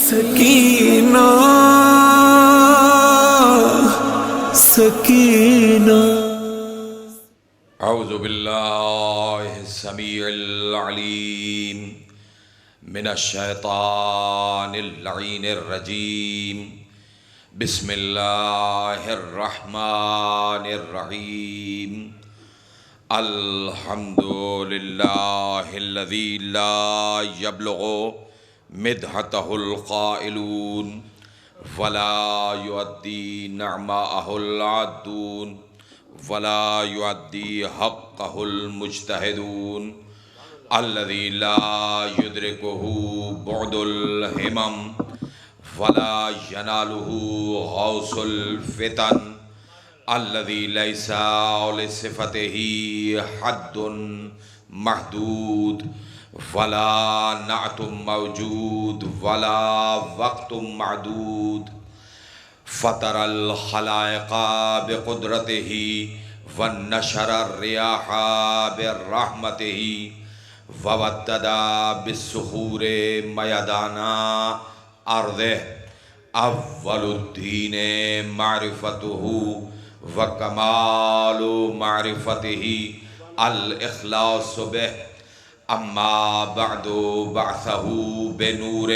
سکینہ سکینہ اعوذ باللہ السمیع العلیم من الشیطان اللعین الرجیم بسم اللہ الرحمن الرحیم الحمد للہ الذی لا یبلغ مدحتہ القائلون ولا یؤدی نعماءہ العادون ولا یؤدی حقہ المجتہدون الذی لا یدرکہ بعد الہمم ولا ینالہ غوث الفتن الذی لیس لصفتہ حد محدود ولا نعت موجود ولا وقت معدود فطر الخلائق بقدرته ونشر الرياح برحمته وودد بالصخور میدانا ارضه اول الدین معرفته وکمال معرفته الاخلاص به اما بعد بعثه بنور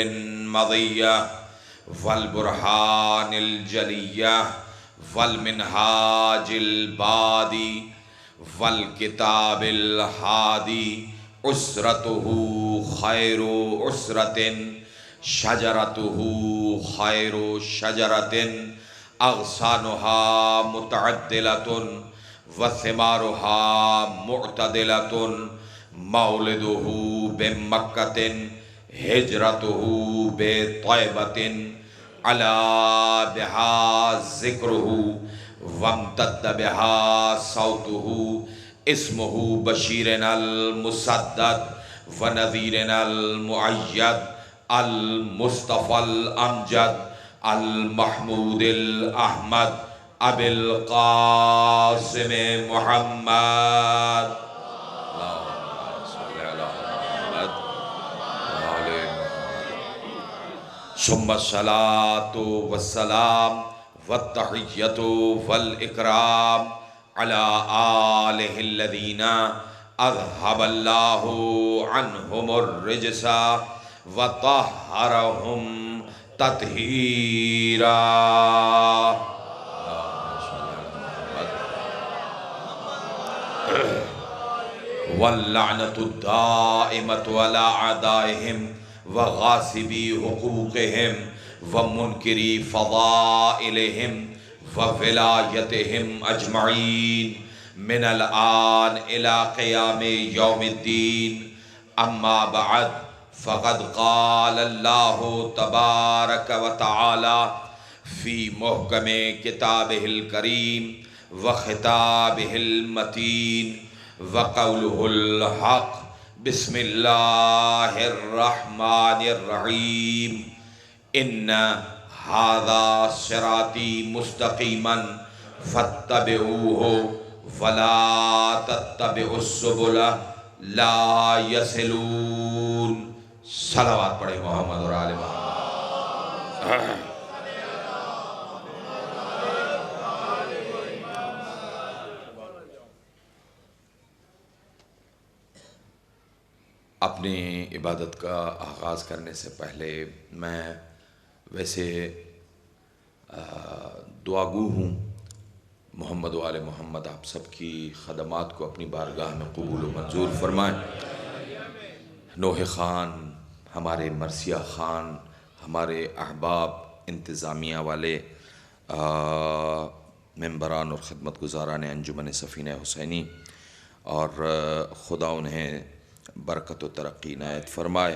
مضیہ والبرهان الجلیہ والمنہاج البادی والکتاب الحادی اسرته خیر اسرت شجرته خیر شجرت اغصانها متعدلۃ وثمارها معتدلۃ مولده بمکۃ ہجرته بطیبۃ علا بها ذکرہ وامتد بها صوته اسمه بشیرنا المسدد ونذیرنا المؤید المصطفى الامجد المحمود الاحمد ابی القاسم محمد ثم الصلاة والسلام والتحیۃ والاکرام علی آلہ الذین اذهب اللہ عنہم الرجس وطہرہم تطہیرا واللعنۃ الدائمۃ علی اعدائہم وغاصبی حقوقہم ومنکری فضائلہم وولایتہم اجمعین من الآن الى قیام یوم الدین اما بعد فقد قال اللہ تبارک وتعالی فی محکم کتابہ الکریم وخطابہ المتین وقولہ الحق بسم اللہ الرحمن الرحیم ان ھذا صراطی مستقیما فاتبعوہ ولا تتبعوا السبل لا یصلون صلوات پڑھیں محمد اور آل محمد۔ اپنی عبادت کا آغاز کرنے سے پہلے میں ویسے دعاگو ہوں۔ محمد و آل محمد آپ سب کی خدمات کو اپنی بارگاہ میں قبول و منظور فرمائیں۔ نوح خان، ہمارے مرثیہ خان، ہمارے احباب، انتظامیہ والے، ممبران اور خدمت گزاران انجمن سفینہ حسینی، اور خدا انہیں برکت و ترقی عنایت فرمائے۔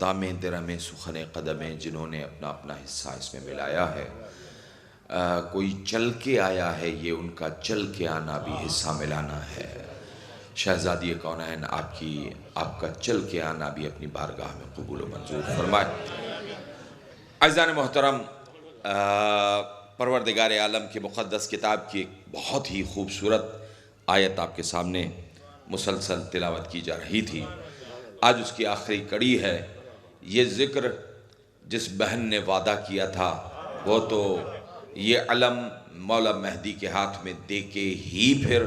دامیں درہمیں سخن قدمیں جنہوں نے اپنا اپنا حصہ اس میں ملایا ہے۔ کوئی چل کے آیا ہے، یہ ان کا چل کے آنا بھی حصہ ملانا ہے۔ شہزادی کونین آپ کا چل کے آنا بھی اپنی بارگاہ میں قبول و منظور فرمائے۔ عزیزان محترم، پروردگار عالم کی مقدس کتاب کی ایک بہت ہی خوبصورت آیت آپ کے سامنے مسلسل تلاوت کی جا رہی تھی۔ آج اس کی آخری کڑی ہے۔ یہ ذکر جس بہن نے وعدہ کیا تھا وہ تو یہ علم مولا مہدی کے ہاتھ میں دے کے ہی پھر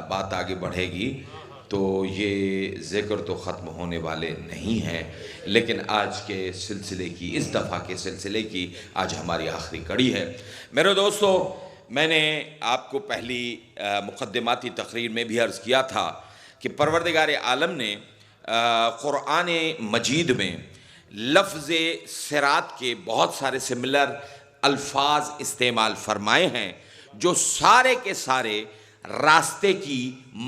بات آگے بڑھے گی، تو یہ ذکر تو ختم ہونے والے نہیں ہیں، لیکن آج کے سلسلے کی، اس دفعہ کے سلسلے کی آج ہماری آخری کڑی ہے۔ میرے دوستو، میں نے آپ کو پہلی مقدماتی تقریر میں بھی عرض کیا تھا کہ پروردگار عالم نے قرآن مجید میں لفظ صراط کے بہت سارے سملر الفاظ استعمال فرمائے ہیں جو سارے کے سارے راستے کی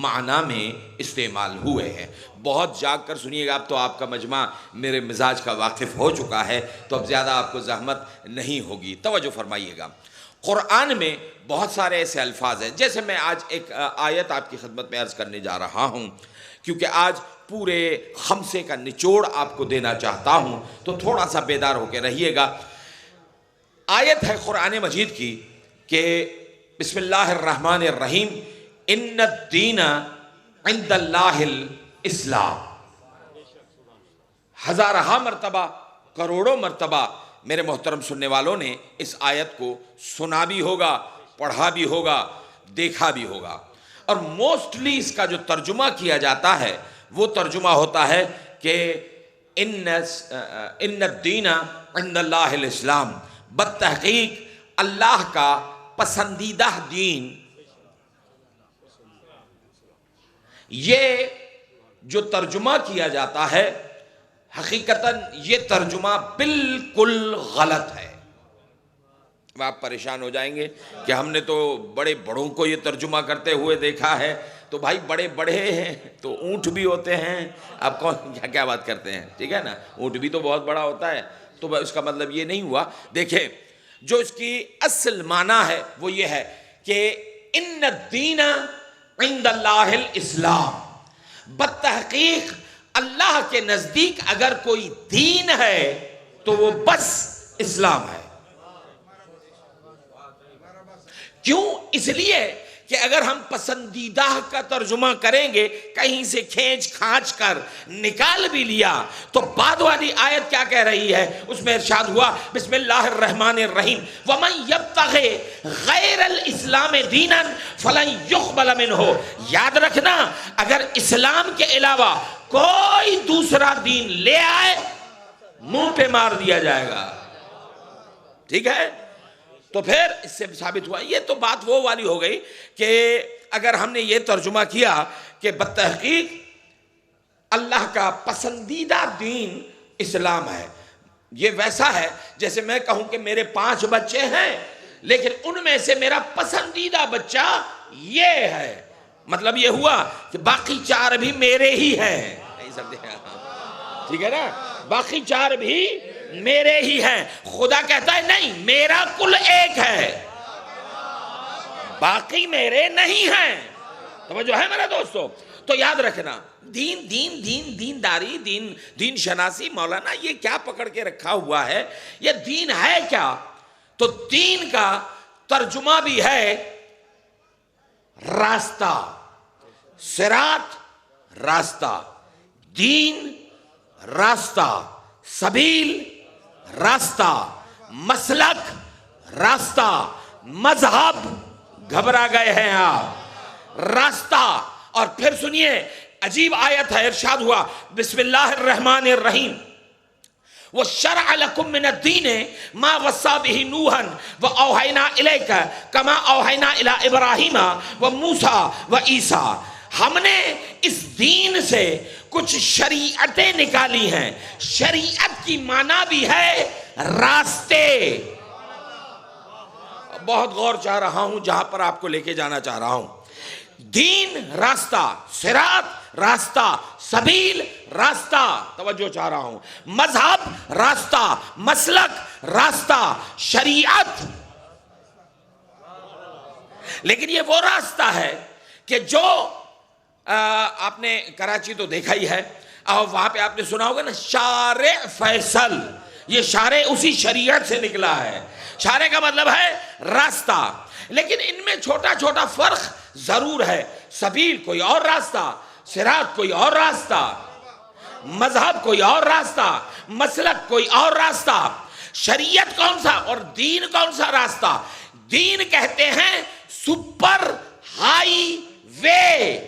معنی میں استعمال ہوئے ہیں۔ بہت جاگ کر سنیے گا، اب تو آپ کا مجمع میرے مزاج کا واقف ہو چکا ہے، تو اب زیادہ آپ کو زحمت نہیں ہوگی، توجہ فرمائیے گا۔ قرآن میں بہت سارے ایسے الفاظ ہیں، جیسے میں آج ایک آیت آپ کی خدمت میں عرض کرنے جا رہا ہوں، کیونکہ آج پورے خمسے کا نچوڑ آپ کو دینا چاہتا ہوں، تو تھوڑا سا بیدار ہو کے رہیے گا۔ آیت ہے قرآن مجید کی کہ بسم اللہ الرحمن الرحیم، ان الدین عند اللہ الاسلام۔ ہزارہا مرتبہ، کروڑوں مرتبہ میرے محترم سننے والوں نے اس آیت کو سنا بھی ہوگا، پڑھا بھی ہوگا، دیکھا بھی ہوگا، اور موسٹلی اس کا جو ترجمہ کیا جاتا ہے وہ ترجمہ ہوتا ہے کہ ان الدین عند اللہ الاسلام، بالتحقیق اللہ کا پسندیدہ دین۔ یہ جو ترجمہ کیا جاتا ہے حقیقتاً یہ ترجمہ بالکل غلط ہے۔ آپ پریشان ہو جائیں گے کہ ہم نے تو بڑے بڑوں کو یہ ترجمہ کرتے ہوئے دیکھا ہے، تو بھائی بڑے بڑے ہیں تو اونٹ بھی ہوتے ہیں، آپ کون کیا بات کرتے ہیں، ٹھیک ہے نا، اونٹ بھی تو بہت بڑا ہوتا ہے، تو اس کا مطلب یہ نہیں ہوا۔ دیکھیں، جو اس کی اصل معنی ہے وہ یہ ہے کہ ان الدین عند اللہ الاسلام، بالتحقیق اللہ کے نزدیک اگر کوئی دین ہے تو وہ بس اسلام ہے۔ کیوں؟ اس لیے کہ اگر ہم پسندیدہ کا ترجمہ کریں گے، کہیں سے کھینچ کھانچ کر نکال بھی لیا، تو بعد والی آیت کیا کہہ رہی ہے؟ اس میں ارشاد ہوا بسم اللہ الرحمن الرحیم، وَمَن يَبْتَغِ غَيْرَ الْإِسْلَامِ دِينًا فَلَن يُقْبَلَ مِنْهُ۔ یاد رکھنا، اگر اسلام کے علاوہ کوئی دوسرا دین لے آئے منہ پہ مار دیا جائے گا، ٹھیک ہے؟ تو پھر اس سے ثابت ہوا، یہ تو بات وہ والی ہو گئی کہ اگر ہم نے یہ ترجمہ کیا کہ بالتحقیق اللہ کا پسندیدہ دین اسلام ہے، یہ ویسا ہے جیسے میں کہوں کہ میرے 5 بچے ہیں لیکن ان میں سے میرا پسندیدہ بچہ یہ ہے، مطلب یہ ہوا کہ باقی 4 بھی میرے ہی ہیں، نہیں سمجھے؟ ٹھیک ہے نا، باقی 4 بھی میرے ہی ہیں۔ خدا کہتا ہے نہیں، میرا کل ایک ہے، باقی میرے نہیں ہیں۔ توجہ ہے میرے دوستو؟ تو یاد رکھنا، دینداری، دین شناسی، مولانا یہ کیا پکڑ کے رکھا ہوا ہے، یہ دین ہے کیا؟ تو دین کا ترجمہ بھی ہے راستہ، صراط راستہ، دین راستہ، سبیل راستہ، مسلک راستہ، مذہب گھبرا گئے ہیں آپ، راستہ۔ اور پھر سنیے، عجیب آیت ہے، ارشاد ہوا بسم اللہ الرحمن الرحیم، وَشَرَعَ لَكُم مِّنَ الدِّينِ مَا وَصَّىٰ بِهِ نُوحًا وَأَوْحَيْنَا إِلَيْكَ كَمَا أَوْحَيْنَا إِلَىٰ إِبْرَاهِيمَ وَمُوسَىٰ وَعِیسَىٰ۔ ہم نے اس دین سے کچھ شریعتیں نکالی ہیں، شریعت کی معنی بھی ہے راستے۔ بہت غور چاہ رہا ہوں جہاں پر آپ کو لے کے جانا چاہ رہا ہوں۔ دین راستہ، صراط راستہ، سبیل راستہ، توجہ چاہ رہا ہوں، مذہب راستہ، مسلک راستہ، شریعت۔ لیکن یہ وہ راستہ ہے کہ جو آپ نے کراچی تو دیکھا ہی ہے، اور وہاں پہ آپ نے سنا ہوگا نا شارع فیصل، یہ شارع اسی شریعت سے نکلا ہے۔ شارع کا مطلب ہے راستہ، لیکن ان میں چھوٹا چھوٹا فرق ضرور ہے، سبیل کوئی اور راستہ، صراط کوئی اور راستہ۔ مذہب کوئی اور راستہ، مسلک کوئی اور راستہ، شریعت کون سا اور دین کون سا راستہ؟ دین کہتے ہیں سپر ہائی وے۔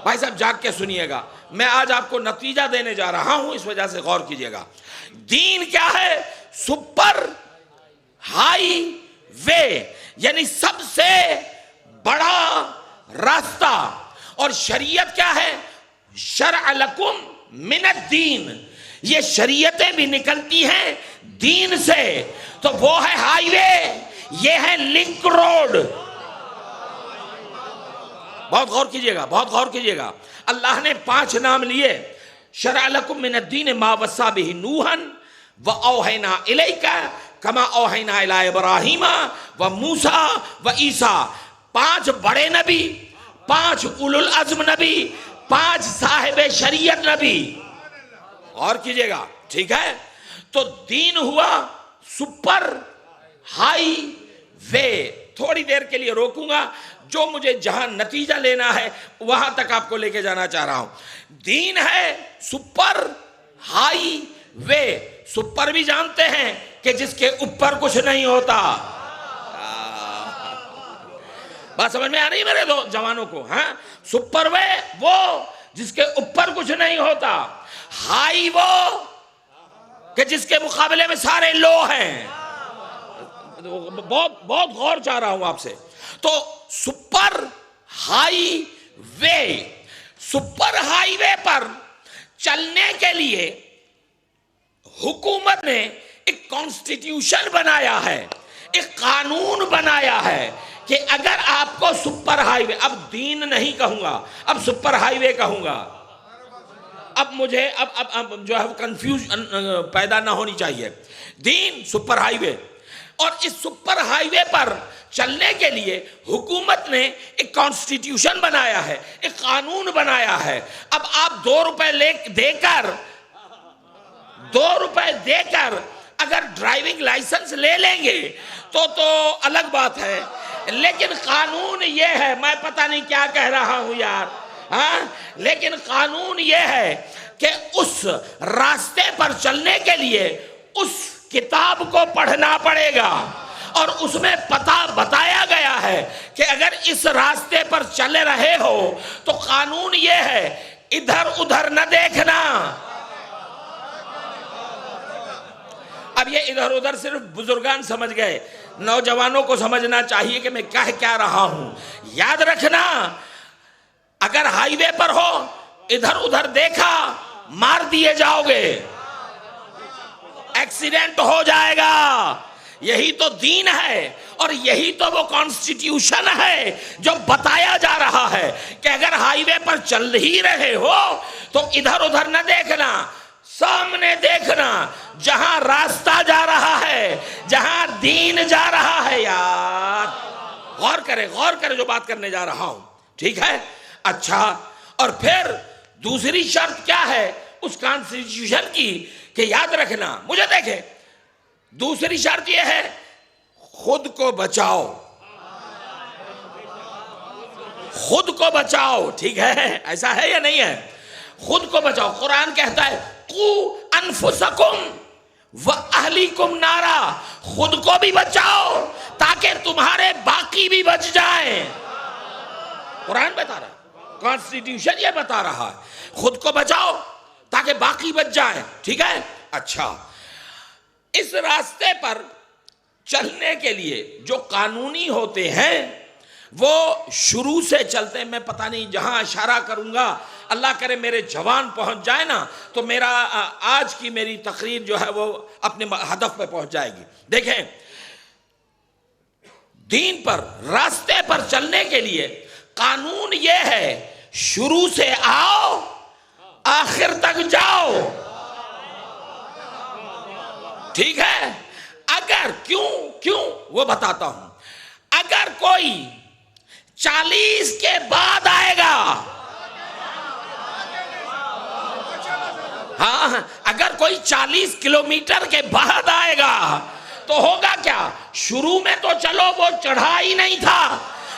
بھائی صاحب جاگ کے سنیے گا، میں آج آپ کو نتیجہ دینے جا رہا ہوں، اس وجہ سے غور کیجئے گا۔ دین کیا ہے؟ سپر ہائی وے، یعنی سب سے بڑا راستہ۔ اور شریعت کیا ہے؟ شرع لکم من الدین، یہ شریعتیں بھی نکلتی ہیں دین سے، تو وہ ہے ہائی وے، یہ ہے لنک روڈ۔ بہت غور کیجئے گا، بہت غور کیجئے گا۔ اللہ نے 5 نام لیے، شرع لکم من الدین ما وصی بہ نوحا وأوحینا الیک کما اوحینا الی ابراہیم وموسیٰ وعیسیٰ۔ 5 بڑے نبی، 5 اولو العزم نبی، 5 صاحب شریعت نبی۔ اور کیجئے گا، ٹھیک ہے؟ تو دین ہوا سپر ہائی وے۔ تھوڑی دیر کے لیے روکوں گا، جو مجھے جہاں نتیجہ لینا ہے وہاں تک آپ کو لے کے جانا چاہ رہا ہوں۔ دین ہے سپر ہائی وے۔ سپر بھی جانتے ہیں کہ جس کے اوپر کچھ نہیں ہوتا۔ بات سمجھ میں آ رہی ہے میرے دو جوانوں کو؟ ہاں، سپر وے وہ جس کے اوپر کچھ نہیں ہوتا، ہائی وہ کہ جس کے مقابلے میں سارے لو ہیں۔ بہت غور چاہ رہا ہوں آپ سے۔ تو سپر ہائی وے، سپر ہائی وے پر چلنے کے لیے حکومت نے ایک کانسٹیٹیوشن بنایا ہے، ایک قانون بنایا ہے کہ اگر آپ کو سپر ہائی وے، اب دین نہیں کہوں گا، اب سپر ہائی وے کہوں گا۔ اب مجھے اب جو ہے کنفیوژن پیدا نہ ہونی چاہیے۔ دین سپر ہائی وے، اور اس سپر ہائی وے پر چلنے کے لیے حکومت نے ایک کانسٹیٹیوشن بنایا ہے، ایک قانون بنایا ہے۔ اب آپ 2 روپے دے کر اگر ڈرائیونگ لائسنس لے لیں گے تو الگ بات ہے، لیکن قانون یہ ہے، میں پتہ نہیں کیا کہہ رہا ہوں یار، ہاں، لیکن قانون یہ ہے کہ اس راستے پر چلنے کے لیے اس کتاب کو پڑھنا پڑے گا، اور اس میں بتایا گیا ہے کہ اگر اس راستے پر چلے رہے ہو تو قانون یہ ہے ادھر ادھر نہ دیکھنا۔ اب یہ ادھر ادھر صرف بزرگان سمجھ گئے، نوجوانوں کو سمجھنا چاہیے کہ میں کیا رہا ہوں۔ یاد رکھنا، اگر ہائی وے پر ہو ادھر ادھر دیکھا مار دیے جاؤ گے، ایکسیڈنٹ ہو جائے گا۔ یہی تو دین ہے، اور یہی تو وہ کانسٹیٹیوشن ہے جو بتایا جا رہا ہے کہ اگر ہائی وے پر چل ہی رہے ہو تو ادھر ادھر نہ دیکھنا، سامنے دیکھنا، جہاں راستہ جا رہا ہے، جہاں دین جا رہا ہے۔ یار غور کرے جو بات کرنے جا رہا ہوں، ٹھیک ہے؟ اچھا، اور پھر دوسری شرط کیا ہے اس کانسٹیٹیوشن کی کہ یاد رکھنا، مجھے دیکھیں، دوسری شرط یہ ہے خود کو بچاؤ، خود کو بچاؤ، ٹھیک ہے؟ ایسا ہے یا نہیں ہے؟ خود کو بچاؤ۔ قرآن کہتا ہے قو انفسکم واہلیکم نارا، خود کو بھی بچاؤ تاکہ تمہارے باقی بھی بچ جائیں۔ قرآن بتا رہا ہے، کانسٹیٹیوشن یہ بتا رہا ہے خود کو بچاؤ تاکہ باقی بچ جائیں، ٹھیک ہے؟ اچھا، اس راستے پر چلنے کے لیے جو قانونی ہوتے ہیں وہ شروع سے چلتے ہیں۔ میں پتہ نہیں جہاں اشارہ کروں گا اللہ کرے میرے جوان پہنچ جائے نا تو میرا آج کی میری تقریر جو ہے وہ اپنے ہدف پہ پہنچ جائے گی۔ دیکھیں، دین پر، راستے پر چلنے کے لیے قانون یہ ہے شروع سے آؤ آخر تک جاؤ، ٹھیک ہے؟ اگر کیوں وہ بتاتا ہوں۔ اگر کوئی 40 کے بعد آئے گا، ہاں، اگر کوئی 40 کلومیٹر کے بعد آئے گا تو ہوگا کیا؟ شروع میں تو چلو وہ چڑھا ہی نہیں تھا،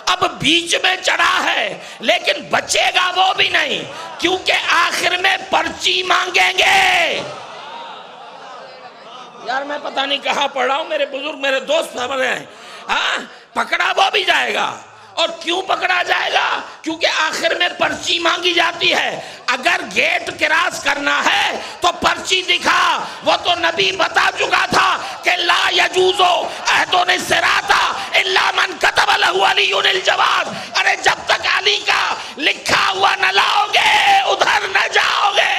اب بیچ میں چڑھا ہے لیکن بچے گا وہ بھی نہیں، کیونکہ آخر میں پرچی مانگیں گے۔ یار میں پتہ نہیں کہاں پڑھ رہا ہوں، میرے بزرگ میرے دوست سمجھ رہے ہیں، ہاں پکڑا وہ بھی جائے گا۔ اور کیوں پکڑا جائے گا؟ کیونکہ آخر میں پرچی مانگی جاتی ہے۔ اگر گیٹ کراس کرنا ہے تو پرچی دکھا، وہ تو نبی بتا چکا تھا کہ لا یجوزو احدن الصراط الا من كتب له علی الجواز۔ ارے جب تک علی کا لکھا ہوا نہ لاؤ گے ادھر نہ جاؤ گے۔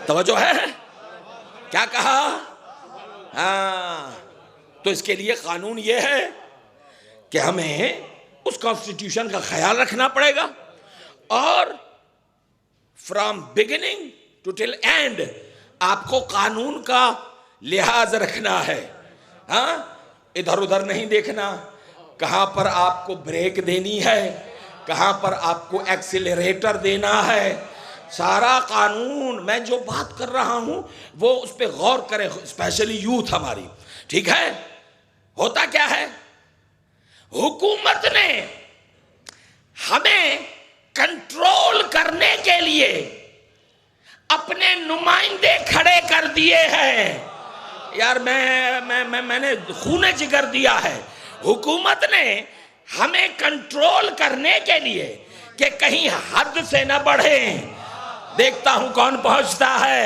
توجہ ہے؟ کیا کہا؟ ہاں تو اس کے لیے قانون یہ ہے کہ ہمیں اس کانسٹیٹیوشن کا خیال رکھنا پڑے گا، اور from beginning to till end آپ کو قانون کا لحاظ رکھنا ہے۔ ہاں ادھر ادھر نہیں دیکھنا، کہاں پر آپ کو بریک دینی ہے، کہاں پر آپ کو ایکسیلریٹر دینا ہے۔ سارا قانون، میں جو بات کر رہا ہوں وہ اس پہ غور کریں، اسپیشلی یوتھ ہماری، ٹھیک ہے؟ ہوتا کیا ہے؟ حکومت نے ہمیں کنٹرول کرنے کے لیے اپنے نمائندے کھڑے کر دیے ہیں۔ یار میں نے خون جگر دیا ہے۔ حکومت نے ہمیں کنٹرول کرنے کے لیے کہ کہیں حد سے نہ بڑھیں، دیکھتا ہوں کون پہنچتا ہے،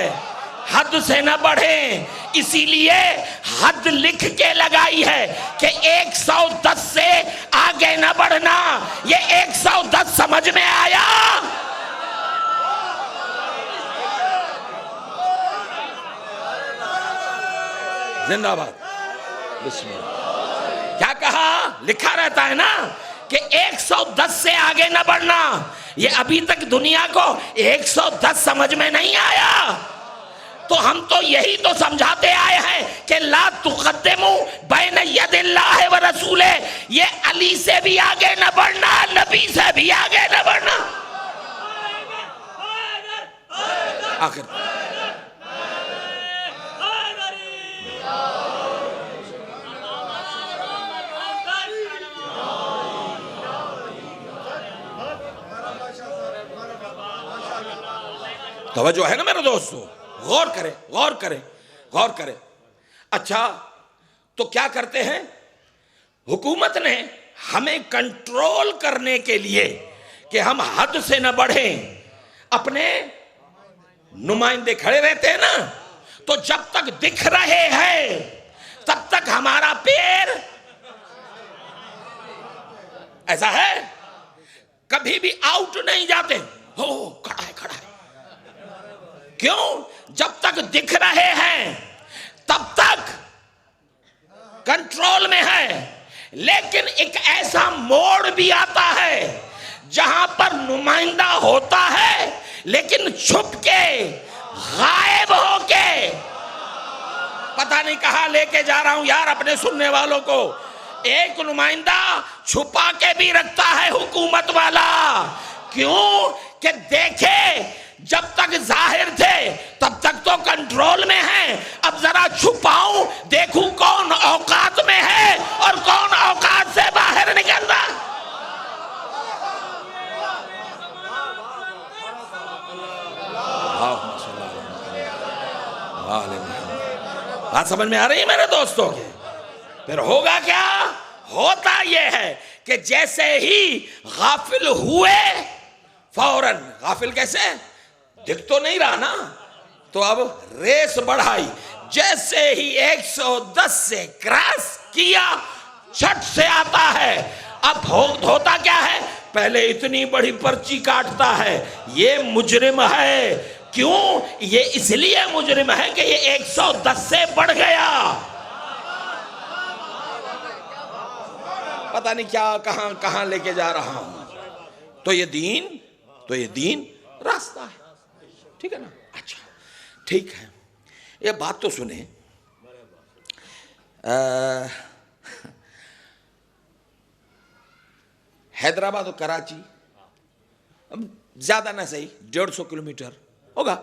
حد سے نہ بڑھیں، اسی لیے حد لکھ کے لگائی ہے کہ 110 سے آگے نہ بڑھنا۔ یہ 110 سمجھ میں آیا؟ زندہ باد، بسم اللہ۔ کیا کہا؟ لکھا رہتا ہے نا کہ 110 سے آگے نہ بڑھنا۔ یہ ابھی تک دنیا کو 110 سمجھ میں نہیں آیا، تو ہم تو یہی تو سمجھاتے آئے ہیں کہ لا تقدموا بین ید اللہ و رسولہ، یہ علی سے بھی آگے نہ بڑھنا، نبی سے بھی آگے نہ بڑھنا۔ آخر توجہ ہے نا میرے دوستو؟ غور کریں غور کریں غور کریں۔ اچھا تو کیا کرتے ہیں؟ حکومت نے ہمیں کنٹرول کرنے کے لیے کہ ہم حد سے نہ بڑھیں، اپنے نمائندے کھڑے رہتے ہیں نا، تو جب تک دکھ رہے ہیں تب تک ہمارا پیر ایسا ہے، کبھی بھی آؤٹ نہیں جاتے۔ ہو کھڑا ہے کھڑا ہے، کیوں؟ جب تک دکھ رہے ہیں تب تک کنٹرول میں ہے۔ لیکن ایک ایسا موڑ بھی آتا ہے جہاں پر نمائندہ ہوتا ہے لیکن چھپ کے، غائب ہو کے، پتہ نہیں کہاں لے کے جا رہا ہوں یار اپنے سننے والوں کو۔ ایک نمائندہ چھپا کے بھی رکھتا ہے حکومت والا، کیوں؟ کہ دیکھے جب تک ظاہر تھے تب تک تو کنٹرول میں ہیں، اب ذرا چھپاؤں دیکھوں کون اوقات میں ہے اور کون اوقات سے باہر نکل رہا۔ بات سمجھ میں آ رہی ہے میرے دوستوں کے؟ پھر ہوگا کیا؟ ہوتا یہ ہے کہ جیسے ہی غافل ہوئے فوراً، غافل کیسے؟ دکھ تو نہیں رہا نا، تو اب ریس بڑھائی، جیسے ہی 110 سے کراس کیا چھٹ سے آتا ہے۔ اب ہوتا کیا ہے؟ پہلے اتنی بڑی پرچی کاٹتا ہے، یہ مجرم ہے۔ کیوں؟ یہ اس لیے مجرم ہے کہ یہ 110 سے بڑھ گیا۔ پتہ نہیں کیا کہاں لے کے جا رہا ہوں۔ تو یہ دین راستہ ہے، ٹھیک ہے نا؟ اچھا ٹھیک ہے، یہ بات تو سنیں، حیدرآباد اور کراچی زیادہ نہ صحیح 150 کلومیٹر ہوگا،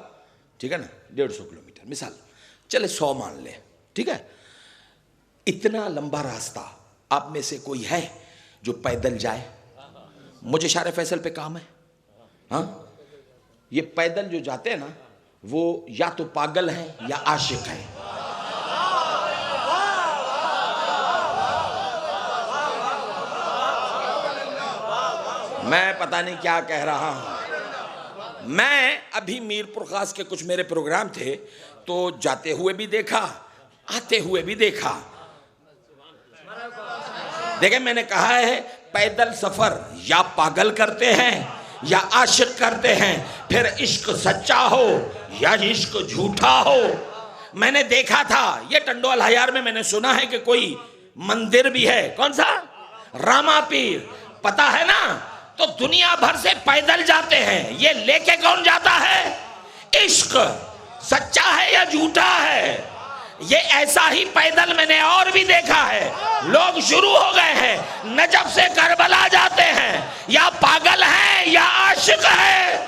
ٹھیک ہے نا, 150 کلومیٹر مثال, چلے 100 مان لے, ٹھیک ہے. اتنا لمبا راستہ آپ میں سے کوئی ہے جو پیدل جائے؟ مجھے شارع فیصل پہ کام ہے, ہاں, یہ پیدل جو جاتے ہیں نا وہ یا تو پاگل ہیں یا عاشق ہیں. میں پتہ نہیں کیا کہہ رہا ہوں. میں ابھی میر پور خاص کے کچھ میرے پروگرام تھے تو جاتے ہوئے بھی دیکھا, آتے ہوئے بھی دیکھا. دیکھیں میں نے کہا ہے پیدل سفر یا پاگل کرتے ہیں یا عاشق کرتے ہیں, پھر عشق سچا ہو یا عشق جھوٹا ہو. میں نے دیکھا تھا یہ ٹنڈول ہیار میں میں نے سنا ہے کہ کوئی مندر بھی ہے, کون سا, راما پیر, پتا ہے نا. تو دنیا بھر سے پیدل جاتے ہیں, یہ لے کے کون جاتا ہے؟ عشق. سچا ہے یا جھوٹا ہے؟ یہ ایسا ہی پیدل میں نے اور بھی دیکھا ہے. لوگ شروع ہو گئے ہیں, نجف سے کربلا جاتے ہیں, یا پاگل ہیں یا عاشق ہے.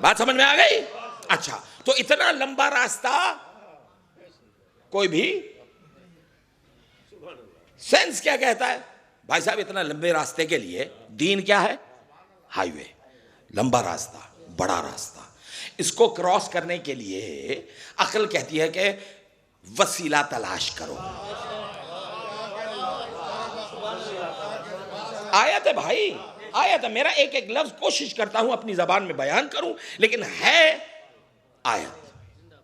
بات سمجھ میں آ گئی؟ اچھا, تو اتنا لمبا راستہ کوئی بھی سینس کیا کہتا ہے بھائی صاحب؟ اتنا لمبے راستے کے لیے دین کیا ہے؟ ہائی وے, لمبا راستہ, بڑا راستہ. اس کو کراس کرنے کے لیے عقل کہتی ہے کہ وسیلہ تلاش کرو. آیت ہے بھائی, آیت ہے. میرا ایک ایک لفظ کوشش کرتا ہوں اپنی زبان میں بیان کروں, لیکن ہے آیت,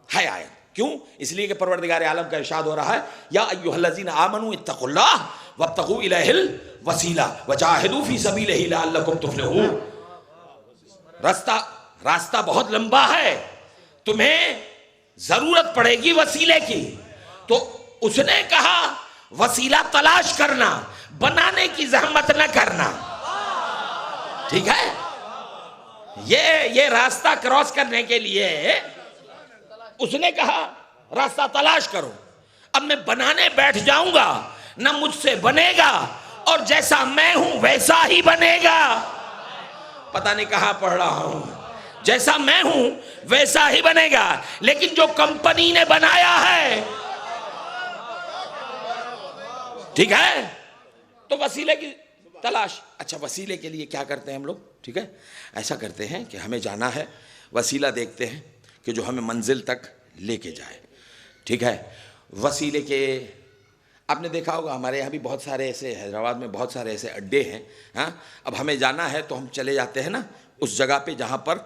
ہے آیت. کیوں؟ اس لیے کہ پروردگار عالم کا ارشاد ہو رہا ہے یا ایھا الذین آمنوا اتقوا اللہ وابتغوا الیہ الوسیلہ وجاہدوا فی سبیلہ لعلکم تفلحون. راستہ بہت لمبا ہے, تمہیں ضرورت پڑے گی وسیلے کی. تو اس نے کہا وسیلہ تلاش کرنا, بنانے کی زحمت نہ کرنا. ٹھیک ہے, یہ راستہ کراس کرنے کے لیے اس نے کہا راستہ تلاش کرو. اب میں بنانے بیٹھ جاؤں گا نہ مجھ سے بنے گا, اور جیسا میں ہوں ویسا ہی بنے گا. پتہ نہیں کہاں پڑھ رہا ہوں. جیسا میں ہوں ویسا ہی بنے گا, لیکن جو کمپنی نے بنایا ہے, ٹھیک ہے, تو وسیلے کی تلاش. اچھا, وسیلے کے لیے کیا کرتے ہیں ہم لوگ؟ ٹھیک ہے, ایسا کرتے ہیں کہ ہمیں جانا ہے, وسیلہ دیکھتے ہیں کہ جو ہمیں منزل تک لے کے جائے. ٹھیک ہے, وسیلے کے آپ نے دیکھا ہوگا ہمارے یہاں بھی بہت سارے ایسے, حیدرآباد میں بہت سارے ایسے اڈے ہیں. ہاں, اب ہمیں جانا ہے تو ہم چلے جاتے ہیں نا اس جگہ پہ جہاں پر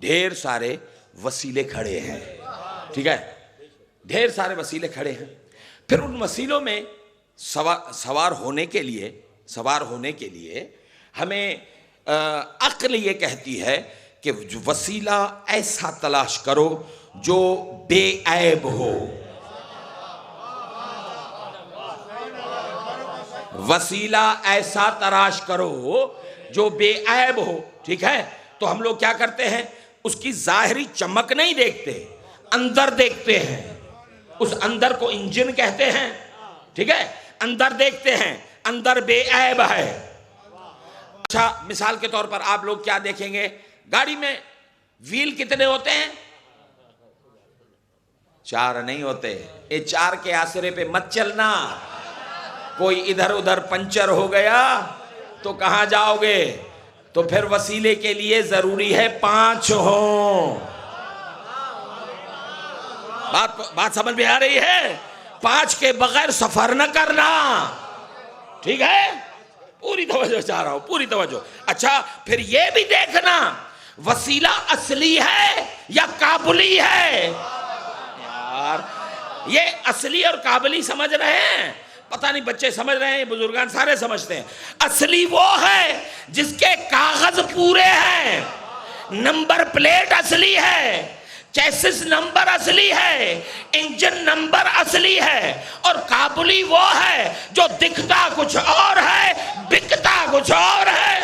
ڈھیر سارے وسیلے کھڑے ہیں. ٹھیک ہے, ڈھیر سارے وسیلے کھڑے ہیں. پھر ان وسیلوں میں سوار ہونے کے لیے ہمیں عقل یہ کہتی ہے کہ وسیلہ ایسا تلاش کرو جو بے عیب ہو. وسیلہ ایسا تلاش کرو جو بے عیب ہو. ٹھیک ہے, تو ہم لوگ کیا کرتے ہیں, اس کی ظاہری چمک نہیں دیکھتے, اندر دیکھتے ہیں. اس اندر کو انجن کہتے ہیں. ٹھیک ہے, اندر دیکھتے ہیں, اندر بے عیب ہے. اچھا, مثال کے طور پر آپ لوگ کیا دیکھیں گے, گاڑی میں ویل کتنے ہوتے ہیں؟ 4 نہیں ہوتے. یہ 4 کے آسرے پہ مت چلنا. کوئی ادھر ادھر پنچر ہو گیا تو کہاں جاؤ گے؟ تو پھر وسیلے کے لیے ضروری ہے 5 ہوں. بات سمجھ میں آ رہی ہے؟ 5 کے بغیر سفر نہ کرنا. ٹھیک ہے, پوری توجہ چاہ رہا ہوں, پوری توجہ. اچھا, پھر یہ بھی دیکھنا وسیلہ اصلی ہے یا قابلی ہے. یار یہ اصلی اور قابلی سمجھ رہے ہیں؟ پتہ نہیں بچے سمجھ رہے ہیں, بزرگان سارے سمجھتے ہیں. اصلی وہ ہے جس کے کاغذ پورے ہیں, نمبر پلیٹ اصلی ہے, چیسس نمبر اصلی ہے, انجن نمبر اصلی ہے. اور قابلی وہ ہے جو دکھتا کچھ اور ہے, بکتا کچھ اور ہے.